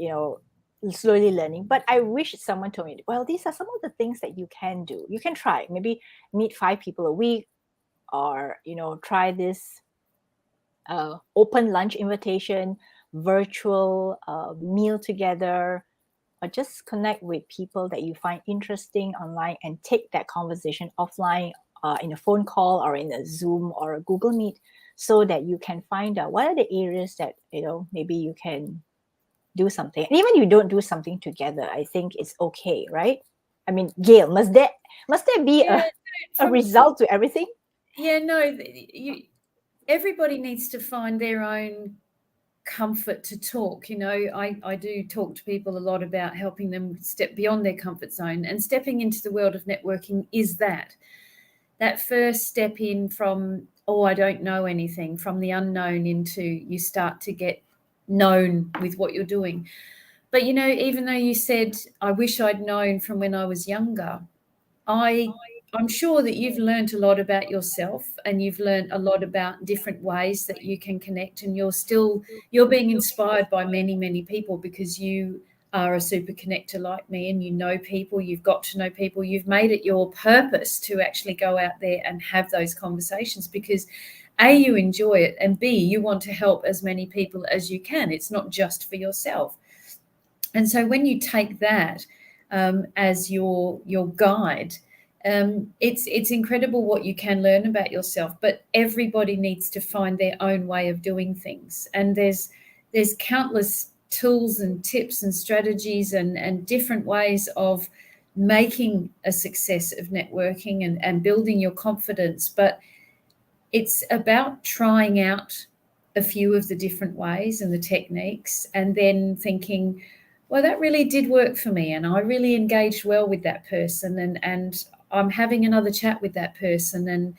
slowly learning. But I wish someone told me, well, these are some of the things that you can do. You can try. Maybe meet 5 people a week, or, try this open lunch invitation, virtual meal together, or just connect with people that you find interesting online and take that conversation offline, in a phone call or in a Zoom or a Google Meet, so that you can find out what are the areas that, maybe you can do something. And even if you don't do something together, I think it's okay, right? I mean, Gail, must there be a result to everything? Yeah, no, everybody needs to find their own comfort to talk. I do talk to people a lot about helping them step beyond their comfort zone, and stepping into the world of networking is that first step in from, I don't know anything, from the unknown into you start to get known with what you're doing. But even though you said, I wish I'd known from when I was younger, I'm sure that you've learned a lot about yourself, and you've learned a lot about different ways that you can connect, and you're being inspired by many, many people, because you are a super connector like me, and people, you've got to know people. You've made it your purpose to actually go out there and have those conversations, because A, you enjoy it, and B, you want to help as many people as you can. It's not just for yourself. And so when you take that as your guide, It's incredible what you can learn about yourself, but everybody needs to find their own way of doing things. And there's countless tools and tips and strategies and different ways of making a success of networking and building your confidence. But it's about trying out a few of the different ways and the techniques, and then thinking, well, that really did work for me, and I really engaged well with that person, and I'm having another chat with that person, and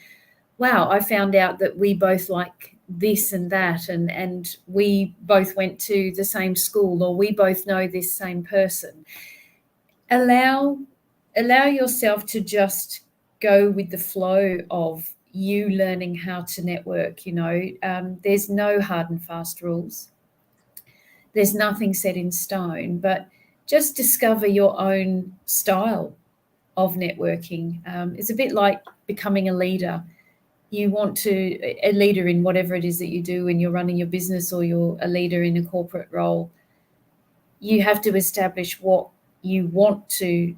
wow, I found out that we both like this and that, and we both went to the same school, or we both know this same person. Allow yourself to just go with the flow of you learning how to network. There's no hard and fast rules. There's nothing set in stone, but just discover your own style of networking. It's a bit like becoming a leader. You want a leader in whatever it is that you do, when you're running your business or you're a leader in a corporate role. You have to establish what you want to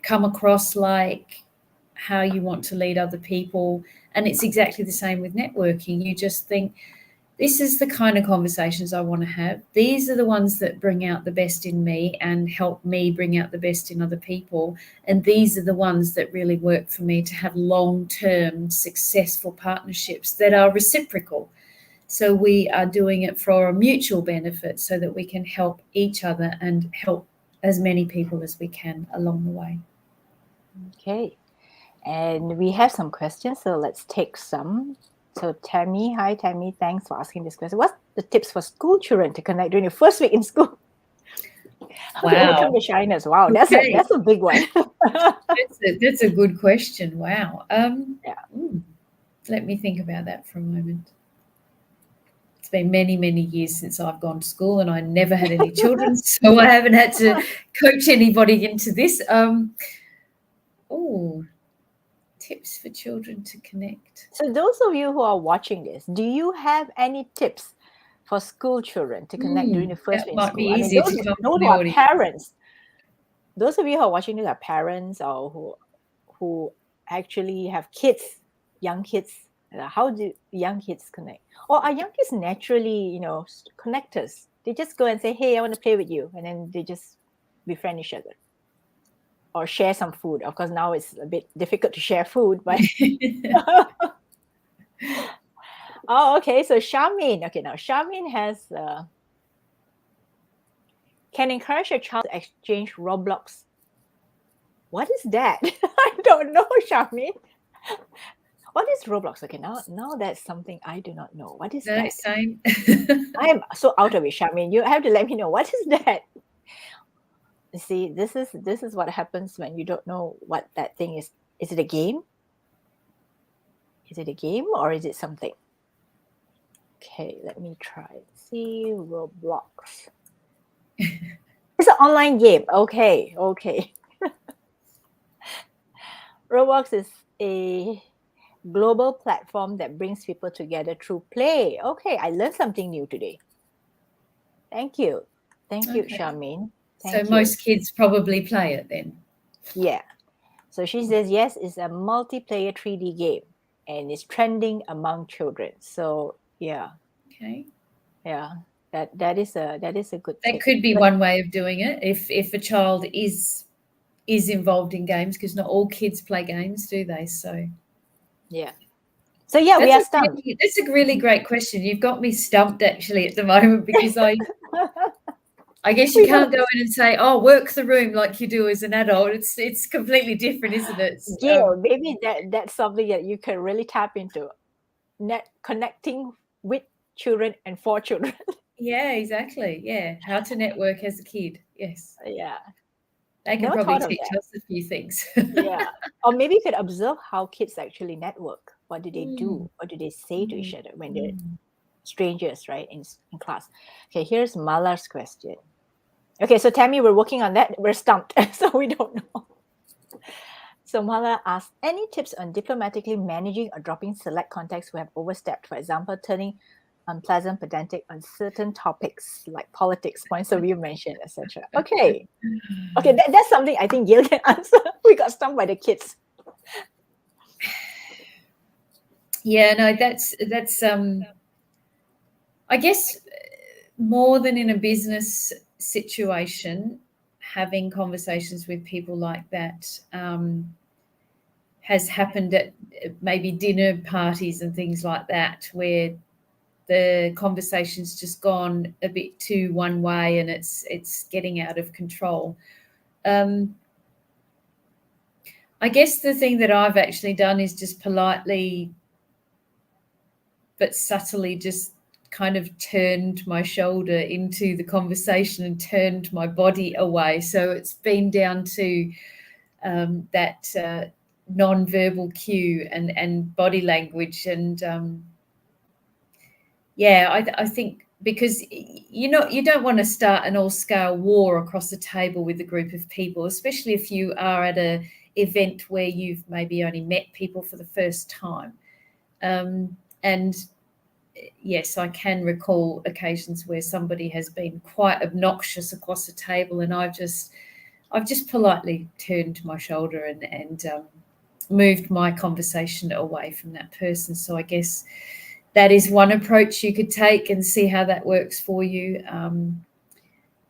come across like, how you want to lead other people. And it's exactly the same with networking. You just think, this is the kind of conversations I want to have. These are the ones that bring out the best in me and help me bring out the best in other people. And these are the ones that really work for me to have long-term successful partnerships that are reciprocal. So we are doing it for a mutual benefit, so that we can help each other and help as many people as we can along the way. Okay. And we have some questions, so let's take some. So Tammy, hi Tammy, thanks for asking this question. What's the tips for school children to connect during the first week in school? How to overcome the shyness? Wow, that's a big one. That's a good question. Wow. Let me think about that for a moment. It's been many, many years since I've gone to school, and I never had any children, so I haven't had to coach anybody into this. Tips for children to connect. So those of you who are watching this, do you have any tips for school children to connect during the first week in school? Be easier to come those who are parents, those of you who are watching this are parents, or who actually have kids, young kids. How do young kids connect? Or are young kids naturally, connectors? They just go and say, hey, I want to play with you. And then they just befriend each other. Or share some food. Of course, now it's a bit difficult to share food, but oh, okay. So Charmaine, now Charmaine has can encourage a child to exchange Roblox. What is that? I don't know, Charmaine. What is Roblox? Okay, now that's something I do not know. What is that? Same. I am so out of it, Charmaine. You have to let me know. What is that? See, this is what happens when you don't know what that thing is. Is it a game? Is it a game or is it something? Okay, let me try. See, Roblox. It's an online game. Okay. Roblox is a global platform that brings people together through play. Okay, I learned something new today. Thank you, Charmaine. Most kids probably play it then. Yeah. So she says, yes, it's a multiplayer 3D game and it's trending among children. So yeah. Okay. Yeah. That is a good tip. That could be one way of doing it if a child is involved in games, because not all kids play games, do they? So yeah. So yeah, we are stumped. That's a really great question. You've got me stumped actually at the moment, because I guess you can't go in and say, "Oh, work the room" like you do as an adult. It's completely different, isn't it? Gail, maybe that's something that you can really tap into. Connecting with children and for children. Yeah, exactly. Yeah, how to network as a kid. Yes. Yeah. They can probably teach us a few things. Yeah. Or maybe you could observe how kids actually network. What do they do? What do they say to each other when they're strangers, right, in class? Okay, here's Mala's question. Okay, so Tammy, we're working on that. We're stumped, so we don't know. So Mala asked, any tips on diplomatically managing or dropping select contacts who have overstepped? For example, turning unpleasant, pedantic on certain topics like politics, points of view mentioned, etc. Okay, that's something I think Gail can answer. We got stumped by the kids. Yeah, no, that's I guess more than in a business situation, having conversations with people like that has happened at maybe dinner parties and things like that, where the conversation's just gone a bit too one way and it's getting out of control. I guess the thing that I've actually done is just politely but subtly just kind of turned my shoulder into the conversation and turned my body away. So it's been down to that non-verbal cue and body language. And I think because you don't want to start an all-scale war across the table with a group of people, especially if you are at a event where you've maybe only met people for the first time. And yes, I can recall occasions where somebody has been quite obnoxious across the table, and I've just politely turned my shoulder and moved my conversation away from that person. So I guess that is one approach you could take and see how that works for you.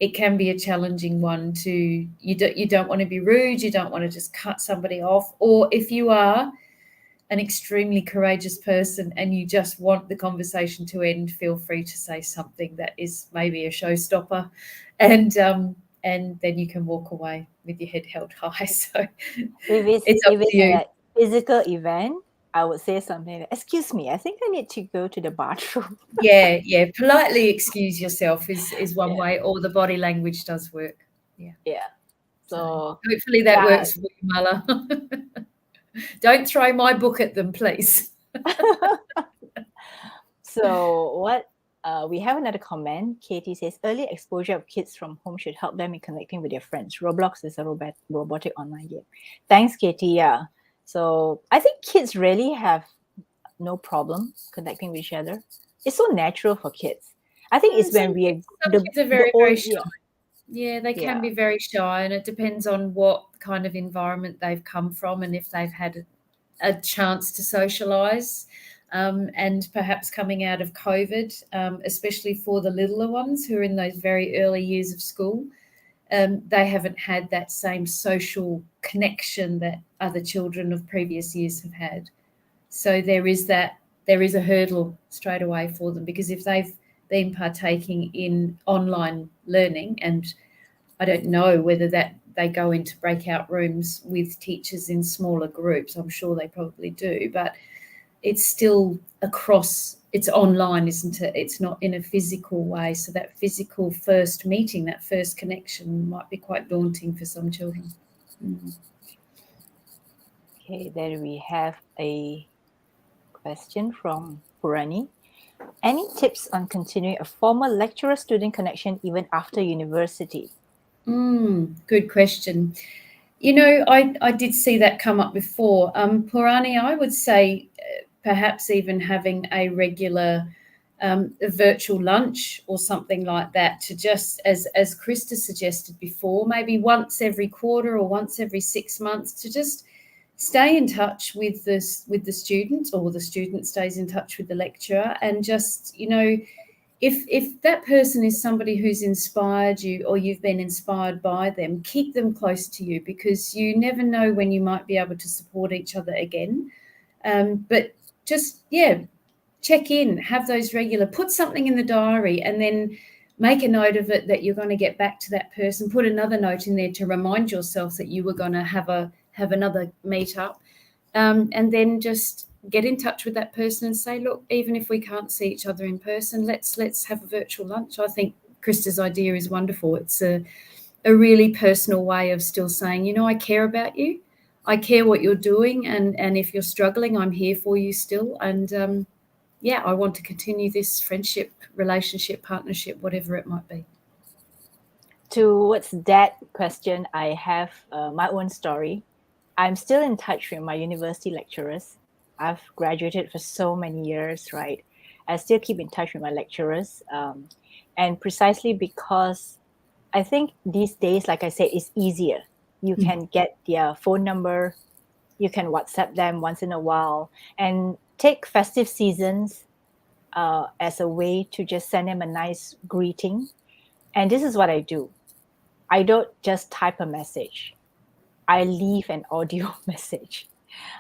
It can be a challenging one to, you don't want to be rude, you don't want to just cut somebody off, or if you are an extremely courageous person and you just want the conversation to end, feel free to say something that is maybe a showstopper, and then you can walk away with your head held high. So it's up to you. A physical event, I would say something like, excuse me, I think I need to go to the bathroom. Yeah. Politely excuse yourself is one way, or the body language does work. Yeah. So hopefully that works for you, Mala. Don't throw my book at them, please. So what we have another comment. Katie says, early exposure of kids from home should help them in connecting with their friends. Roblox is a robotic online game. Thanks, Katie. Yeah. So I think kids really have no problem connecting with each other. It's so natural for kids. I think it's when we some kids are very shy. Yeah, they can be very shy, and it depends on what kind of environment they've come from and if they've had a chance to socialize. And perhaps coming out of COVID, especially for the littler ones who are in those very early years of school, they haven't had that same social connection that other children of previous years have had. So there is a hurdle straight away for them, because if they've been partaking in online learning, and I don't know whether that they go into breakout rooms with teachers in smaller groups. I'm sure they probably do, but it's still it's online, isn't it? It's not in a physical way. So that physical first meeting, that first connection might be quite daunting for some children. Okay, then we have a question from Purani. Any tips on continuing a formal lecturer-student connection even after university? Good question. I did see that come up before. Purani, I would say perhaps even having a regular a virtual lunch or something like that, to just, as Krista suggested before, maybe once every quarter or once every 6 months, to just stay in touch with the student, or the student stays in touch with the lecturer, and just, if that person is somebody who's inspired you, or you've been inspired by them, keep them close to you, because you never know when you might be able to support each other again. But just, check in, have those regular, put something in the diary, and then make a note of it that you're going to get back to that person. Put another note in there to remind yourself that you were going to have another meetup, and then just get in touch with that person and say, look, even if we can't see each other in person, let's have a virtual lunch. I think Krista's idea is wonderful. It's a really personal way of still saying, I care about you. I care what you're doing. And if you're struggling, I'm here for you still. And I want to continue this friendship, relationship, partnership, whatever it might be. Towards that question, I have my own story. I'm still in touch with my university lecturers. I've graduated for so many years, right? I still keep in touch with my lecturers, and precisely because I think these days, like I said, it's easier. You can get their phone number, you can WhatsApp them once in a while, and take festive seasons as a way to just send them a nice greeting. And this is what I do. I don't just type a message. I leave an audio message.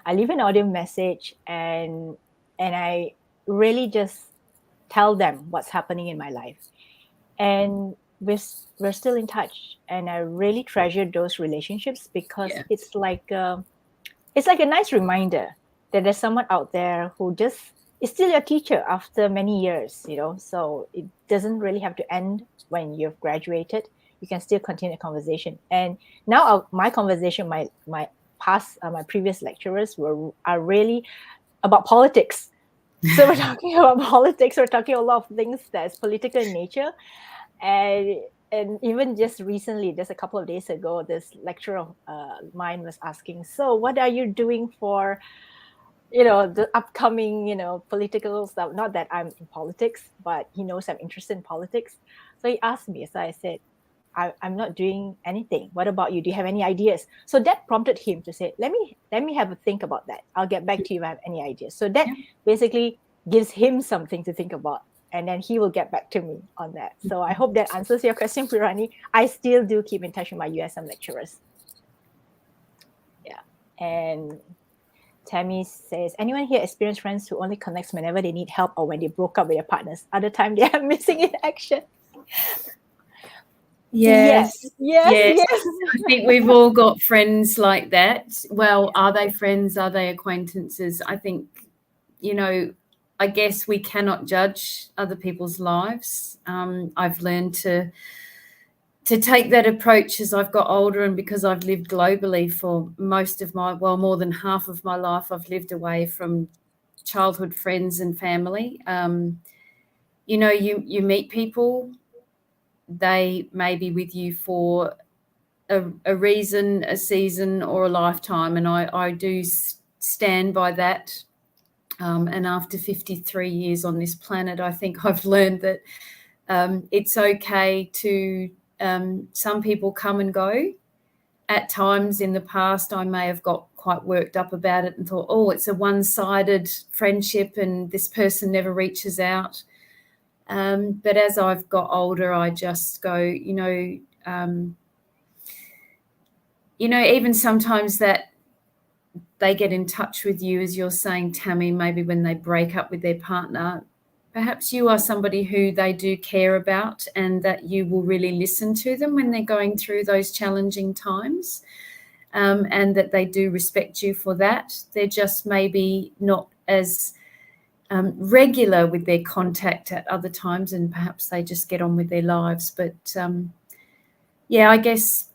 I leave an audio message, and I really just tell them what's happening in my life. And we're still in touch, and I really treasure those relationships because it's like a nice reminder that there's someone out there who just is still your teacher after many years, so it doesn't really have to end when you've graduated. You can still continue the conversation. And now my conversation, my previous lecturers are really about politics. So we're talking about politics. We're talking a lot of things that's political in nature. And even just recently, just a couple of days ago, this lecturer of mine was asking, so what are you doing for, the upcoming, political stuff? Not that I'm in politics, but he knows I'm interested in politics. So he asked me, so I said, I'm not doing anything. What about you? Do you have any ideas? So that prompted him to say, let me have a think about that. I'll get back to you if I have any ideas. So that basically gives him something to think about. And then he will get back to me on that. So I hope that answers your question, Pirani. I still do keep in touch with my USM lecturers. Yeah. And Tammy says, anyone here experience friends who only connects whenever they need help or when they broke up with their partners? Other time they are missing in action. Yes. I think we've all got friends like that. Well, are they friends? Are they acquaintances? I think, I guess we cannot judge other people's lives. I've learned to take that approach as I've got older, and because I've lived globally for more than half of my life, I've lived away from childhood friends and family. You meet people, they may be with you for a reason, a season, or a lifetime, and I do stand by that. And after 53 years on this planet, I think I've learned that it's okay to some people come and go. At times in the past, I may have got quite worked up about it and thought, oh, it's a one-sided friendship and this person never reaches out. But as I've got older, I just go, even sometimes that they get in touch with you, as you're saying, Tammy, maybe when they break up with their partner, perhaps you are somebody who they do care about and that you will really listen to them when they're going through those challenging times, and that they do respect you for that. They're just maybe not as regular with their contact at other times, and perhaps they just get on with their lives. But I guess,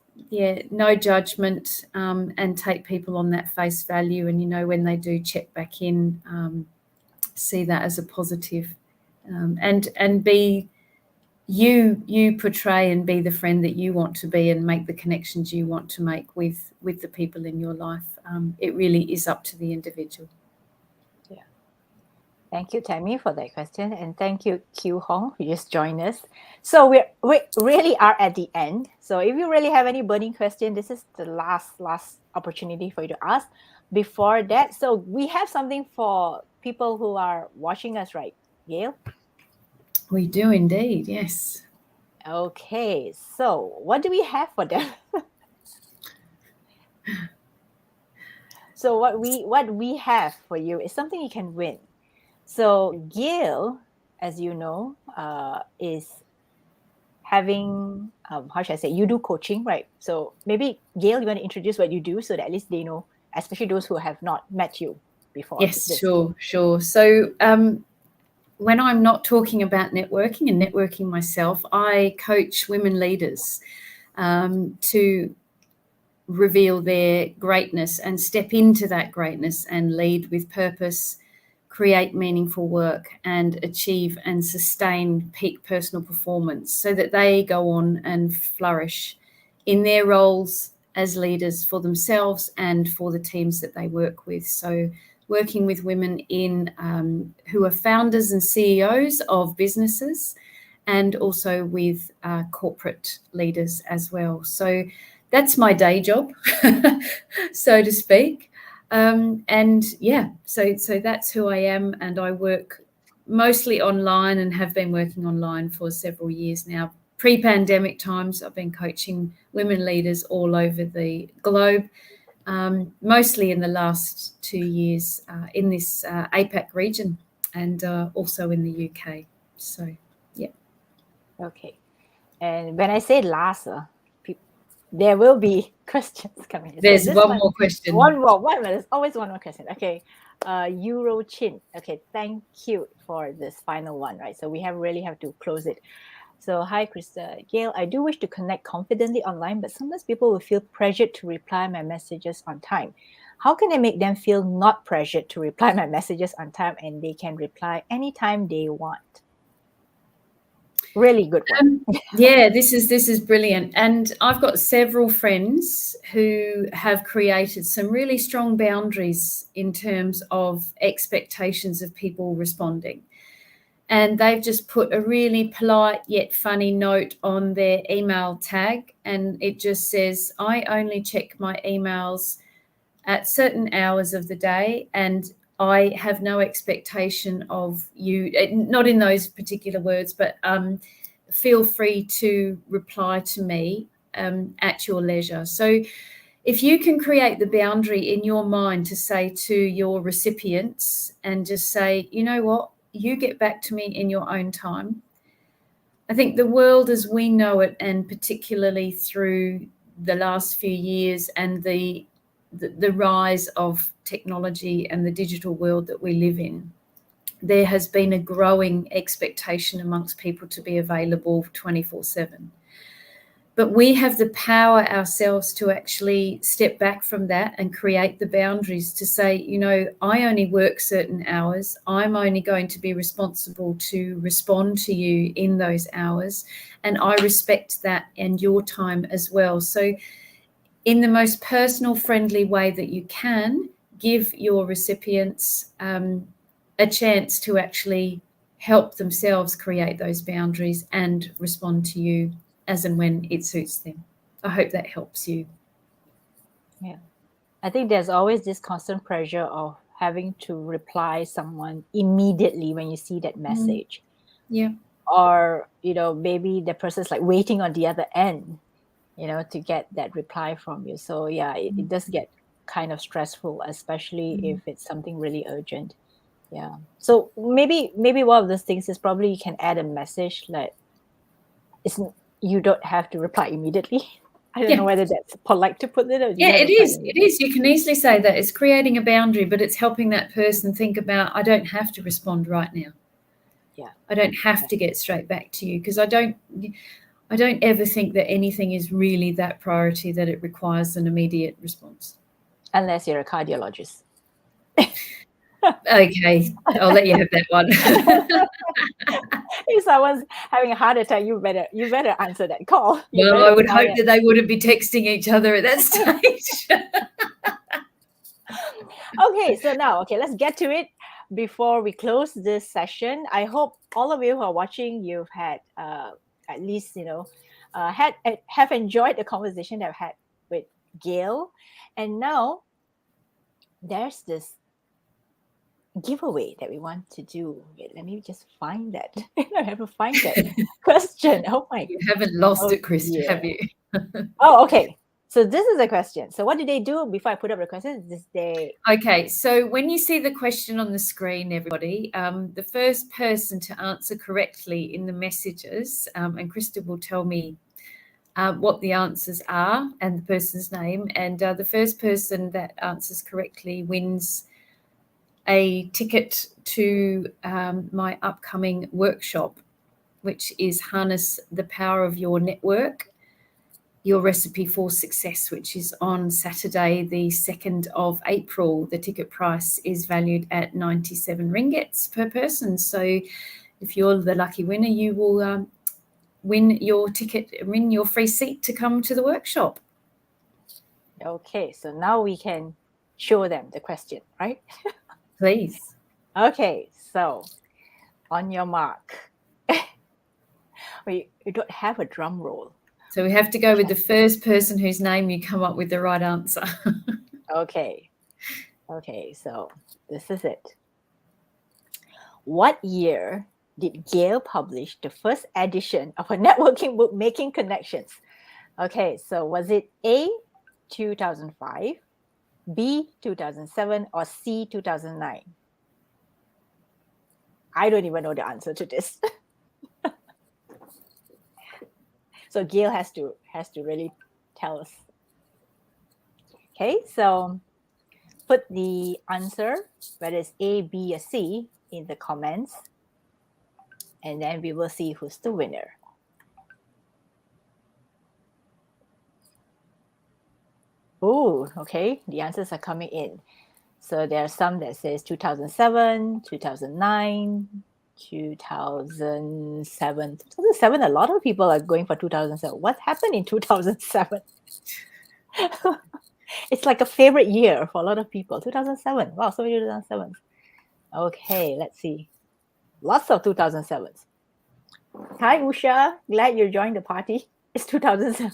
no judgment, and take people on that face value. And, when they do check back in, see that as a positive, and be you portray and be the friend that you want to be and make the connections you want to make with the people in your life. It really is up to the individual. Yeah. Thank you, Tammy, for that question. And thank you, Q Hong, who just joined us. So we really are at the end. So if you really have any burning question, this is the last opportunity for you to ask. Before that, so we have something for people who are watching us, right, Gail? We do indeed, yes. Okay, so what do we have for them? So what we have for you is something you can win. So Gail, as you know, is having, how should I say, you do coaching, right? So maybe, Gail, you want to introduce what you do so that at least they know, especially those who have not met you before. Yes, sure. So when I'm not talking about networking and networking myself, I coach women leaders to reveal their greatness and step into that greatness and lead with purpose, create meaningful work, and achieve and sustain peak personal performance so that they go on and flourish in their roles as leaders for themselves and for the teams that they work with. So working with women in who are founders and CEOs of businesses, and also with corporate leaders as well. So that's my day job, so to speak. And yeah, so that's who I am, and I work mostly online and have been working online for several years now. Pre-pandemic times, I've been coaching women leaders all over the globe, mostly in the last 2 years in this APAC region, and also in the UK. So, yeah. Okay. And when I say last, there will be questions coming. There's one more question. One more. There's always one more question. Okay. Euro Chin. Okay. Thank you for this final one, right? So we really have to close it. So, hi, Krista. Gail, I do wish to connect confidently online, but sometimes people will feel pressured to reply my messages on time. How can I make them feel not pressured to reply my messages on time and they can reply anytime they want? Really good one. Yeah, this is brilliant. And I've got several friends who have created some really strong boundaries in terms of expectations of people responding. And they've just put a really polite yet funny note on their email tag, and it just says, I only check my emails at certain hours of the day, and I have no expectation of you, not in those particular words, but feel free to reply to me at your leisure. So if you can create the boundary in your mind to say to your recipients and just say, you know what, you get back to me in your own time. I think the world as we know it, and particularly through the last few years and the rise of technology and the digital world that we live in, there has been a growing expectation amongst people to be available 24/7. But we have the power ourselves to actually step back from that and create the boundaries to say, you know, I only work certain hours. I'm only going to be responsible to respond to you in those hours. And I respect that and your time as well. So in the most personal, friendly way that you can, give your recipients a chance to actually help themselves create those boundaries and respond to you as and when it suits them. I hope that helps you. Yeah. I think there's always this constant pressure of having to reply someone immediately when you see that message. Yeah. Or, you know, maybe the person's like waiting on the other end, you know, to get that reply from you. So yeah, it does get kind of stressful, especially if it's something really urgent. Yeah. So maybe one of those things is probably you can add a message like, you don't have to reply immediately. I don't know whether that's polite to put it. Or Yeah, it is. It is. You can easily say that it's creating a boundary, but it's helping that person think about, I don't have to respond right now. Yeah. I don't have to get straight back to you, because I don't ever think that anything is really that priority that it requires an immediate response. Unless you're a cardiologist. Okay, I'll let you have that one. If someone's having a heart attack, you better answer that call. Well, I would hope that they wouldn't be texting each other at that stage. Okay, so now, let's get to it before we close this session. I hope all of you who are watching, you've had at least, have enjoyed the conversation that I've had with Gail. And now there's this giveaway that we want to do. Wait, let me just find that. I have to find that question. Oh my! You haven't lost it, Krista, have you? Oh, okay. So this is a question. So what do they do before I put up the question? Okay, so when you see the question on the screen, everybody, the first person to answer correctly in the messages, and Krista will tell me what the answers are and the person's name, and the first person that answers correctly wins a ticket to my upcoming workshop, which is Harness the Power of Your Network, Your Recipe for Success, which is on Saturday, the 2nd of April. The ticket price is valued at 97 ringgits per person. So if you're the lucky winner, you will win your ticket, win your free seat to come to the workshop. Okay, so now we can show them the question, right? Please. Okay, so on your mark. You don't have a drum roll. So we have to go with the first person whose name you come up with the right answer. Okay. Okay, so this is it. What year did Gail publish the first edition of her networking book, Making Connections? Okay, so was it A, 2005, B, 2007, or C, 2009? I don't even know the answer to this. So Gail has to really tell us. Okay, so put the answer, whether it's A, B, or C, in the comments, and then we will see who's the winner. Oh, okay, the answers are coming in. So there are some that says 2007, 2009, 2007. 2007, a lot of people are going for 2007. What happened in 2007? It's like a favorite year for a lot of people. 2007. Wow, so many 2007s. Okay, let's see. Lots of 2007s. Hi, Usha. Glad you joined the party. It's 2007.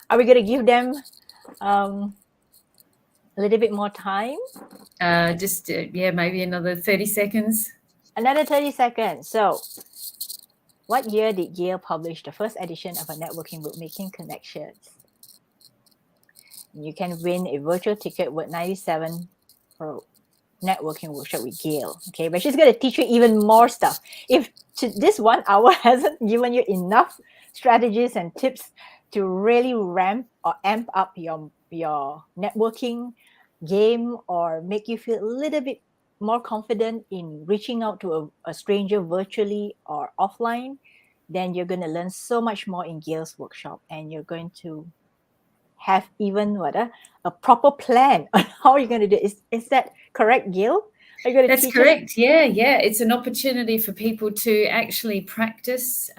Are we going to give them a little bit more time? Maybe another 30 seconds. Another 30 seconds. So, what year did Gail publish the first edition of her networking book, Making Connections? You can win a virtual ticket worth 97 for networking workshop with Gail. Okay, but she's going to teach you even more stuff. If this 1 hour hasn't given you enough strategies and tips to really amp up your networking game, or make you feel a little bit more confident in reaching out to a stranger virtually or offline, then you're going to learn so much more in Gail's workshop, and you're going to have even a proper plan on how you're going to do it. Is that correct, Gail? Are you going to That's teach correct. us? Yeah. It's an opportunity for people to actually practice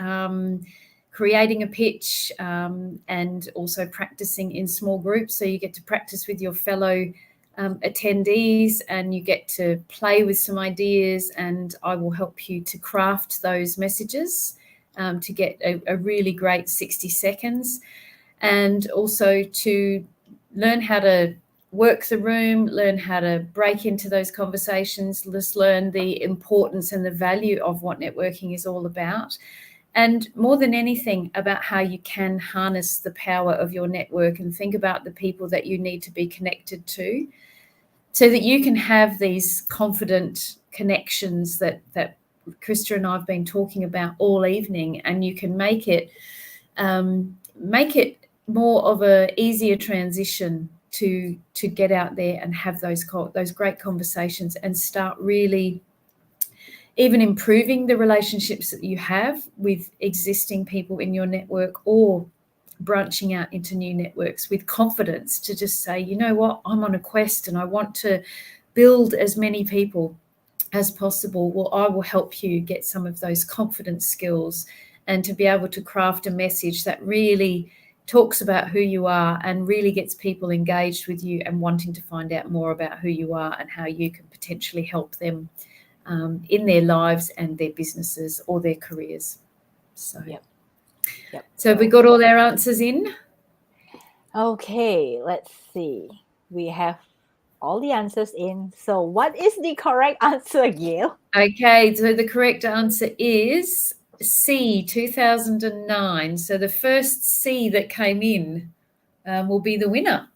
creating a pitch and also practicing in small groups. So you get to practice with your fellow attendees, and you get to play with some ideas, and I will help you to craft those messages to get a really great 60 seconds, and also to learn how to work the room, learn how to break into those conversations, just learn the importance and the value of what networking is all about. And more than anything, about how you can harness the power of your network and think about the people that you need to be connected to, so that you can have these confident connections that Krista and I have been talking about all evening, and you can make it more of a easier transition to get out there and have those great conversations, and start really even improving the relationships that you have with existing people in your network, or branching out into new networks with confidence to just say, you know what, I'm on a quest and I want to build as many people as possible. Well, I will help you get some of those confidence skills, and to be able to craft a message that really talks about who you are and really gets people engaged with you and wanting to find out more about who you are and how you can potentially help them in their lives and their businesses or their careers. So, Yep. So have we got all our answers in? Okay, let's see. We have all the answers in. So what is the correct answer, Gail? Okay, so the correct answer is C, 2009. So the first C that came in will be the winner.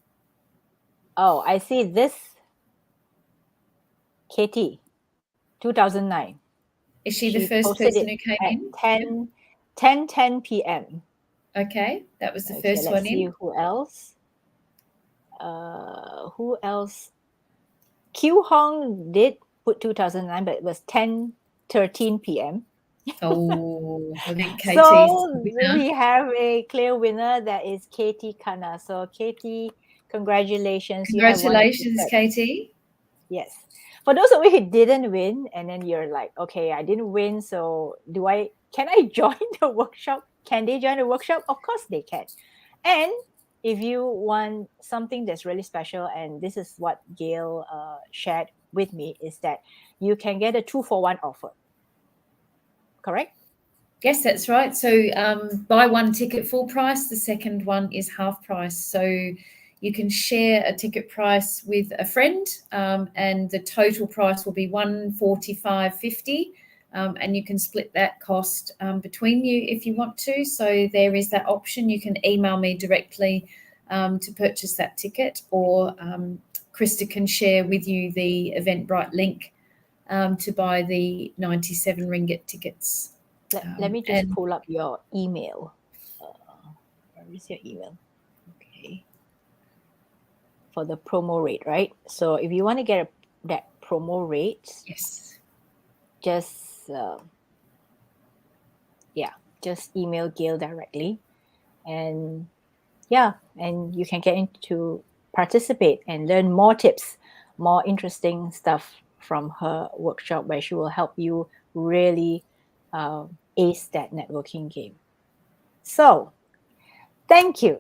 Oh, I see this. Katie, 2009. Is she the first posted person it who came at in? 10 p.m. Okay, that was the Okay, first let's one see in. who else. Who else? Q Hong did put 2009, but it was 10:13 p.m. Oh, I think Katie's So the winner. we have a clear winner, that is Katie Khanna. So Katie, congratulations. Congratulations, You have won. Katie. Yes. For those of you who didn't win, and then you're like, okay, I didn't win, so can I join the workshop? Can they join the workshop? Of course they can. And if you want something that's really special, and this is what Gail shared with me, is that you can get a 2-for-1 offer. Correct? Yes, that's right. So buy one ticket full price, the second one is half price. So you can share a ticket price with a friend, and the total price will be $145.50. And you can split that cost between you if you want to. So there is that option. You can email me directly to purchase that ticket, or Krista can share with you the Eventbrite link to buy the 97 ringgit tickets. Let me just pull up your email. Where is your email? Okay. For the promo rate, right? So if you want to get that promo rate, yes, just just email Gail directly, and and you can get into participate and learn more tips, more interesting stuff from her workshop, where she will help you really ace that networking game. So thank you,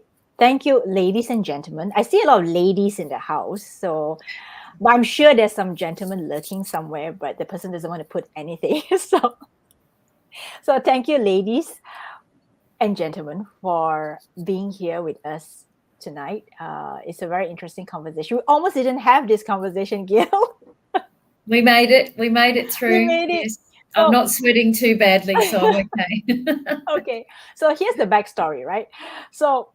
ladies and gentlemen. I see a lot of ladies in the house, so but I'm sure there's some gentlemen lurking somewhere, but the person doesn't want to put anything. So thank you, ladies and gentlemen, for being here with us tonight. It's a very interesting conversation. We almost didn't have this conversation, Gail. we made it. We made it through. We made it. Yes. So, I'm not sweating too badly, so I'm okay. Okay. So here's the backstory, right? So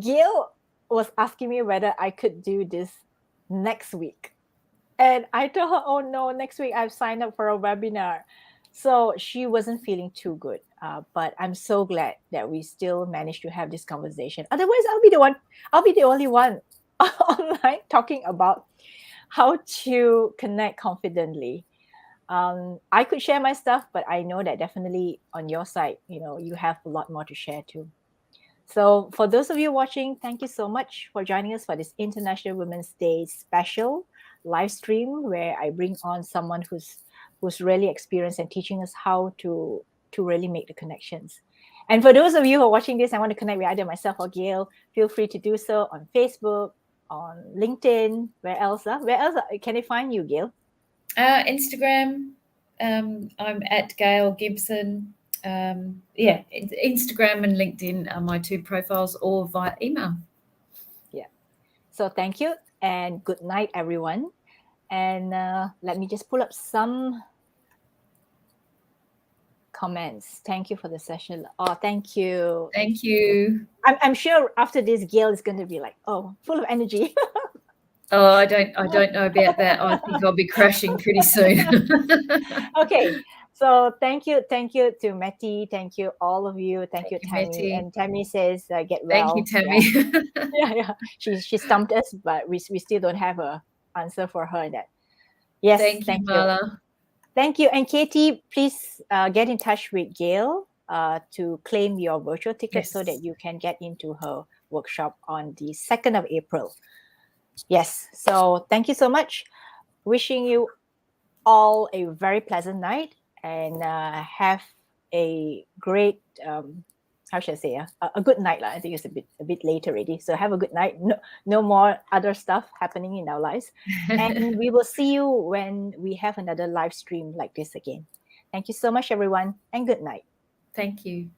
Gail was asking me whether I could do this next week. And I told her, oh no, next week I've signed up for a webinar. So she wasn't feeling too good. But I'm so glad that we still managed to have this conversation. Otherwise, I'll be the only one online talking about how to connect confidently. I could share my stuff, but I know that definitely on your side, you have a lot more to share too. So for those of you watching, thank you so much for joining us for this International Women's Day special live stream, where I bring on someone who's really experienced and teaching us how to really make the connections. And for those of you who are watching this, I want to connect with either myself or Gail. Feel free to do so on Facebook, on LinkedIn. Where else? Where else can they find you, Gail? Instagram. I'm at Gail Gibson. Instagram and LinkedIn are my two profiles, or via email. Yeah. So thank you, and good night, everyone. And let me just pull up some comments. Thank you for the session. Oh, thank you. Thank you. I'm sure after this, Gail is going to be like, oh, full of energy. Oh, I don't know about that. I think I'll be crashing pretty soon. Okay. So thank you to Matty. Thank you, all of you. Thank you, Tammy. Matty. And Tammy says, get well. Thank you, Tammy. Yeah. She stumped us, but we still don't have a answer for her. That. Yes. Thank you, Marla. Thank you. And Katie, please get in touch with Gail to claim your virtual ticket, so that you can get into her workshop on the 2nd of April. Yes. So thank you so much. Wishing you all a very pleasant night, and have a great, how should I say, a good night. I think it's a bit late already. So have a good night. No more other stuff happening in our lives. And we will see you when we have another live stream like this again. Thank you so much, everyone, and good night. Thank you.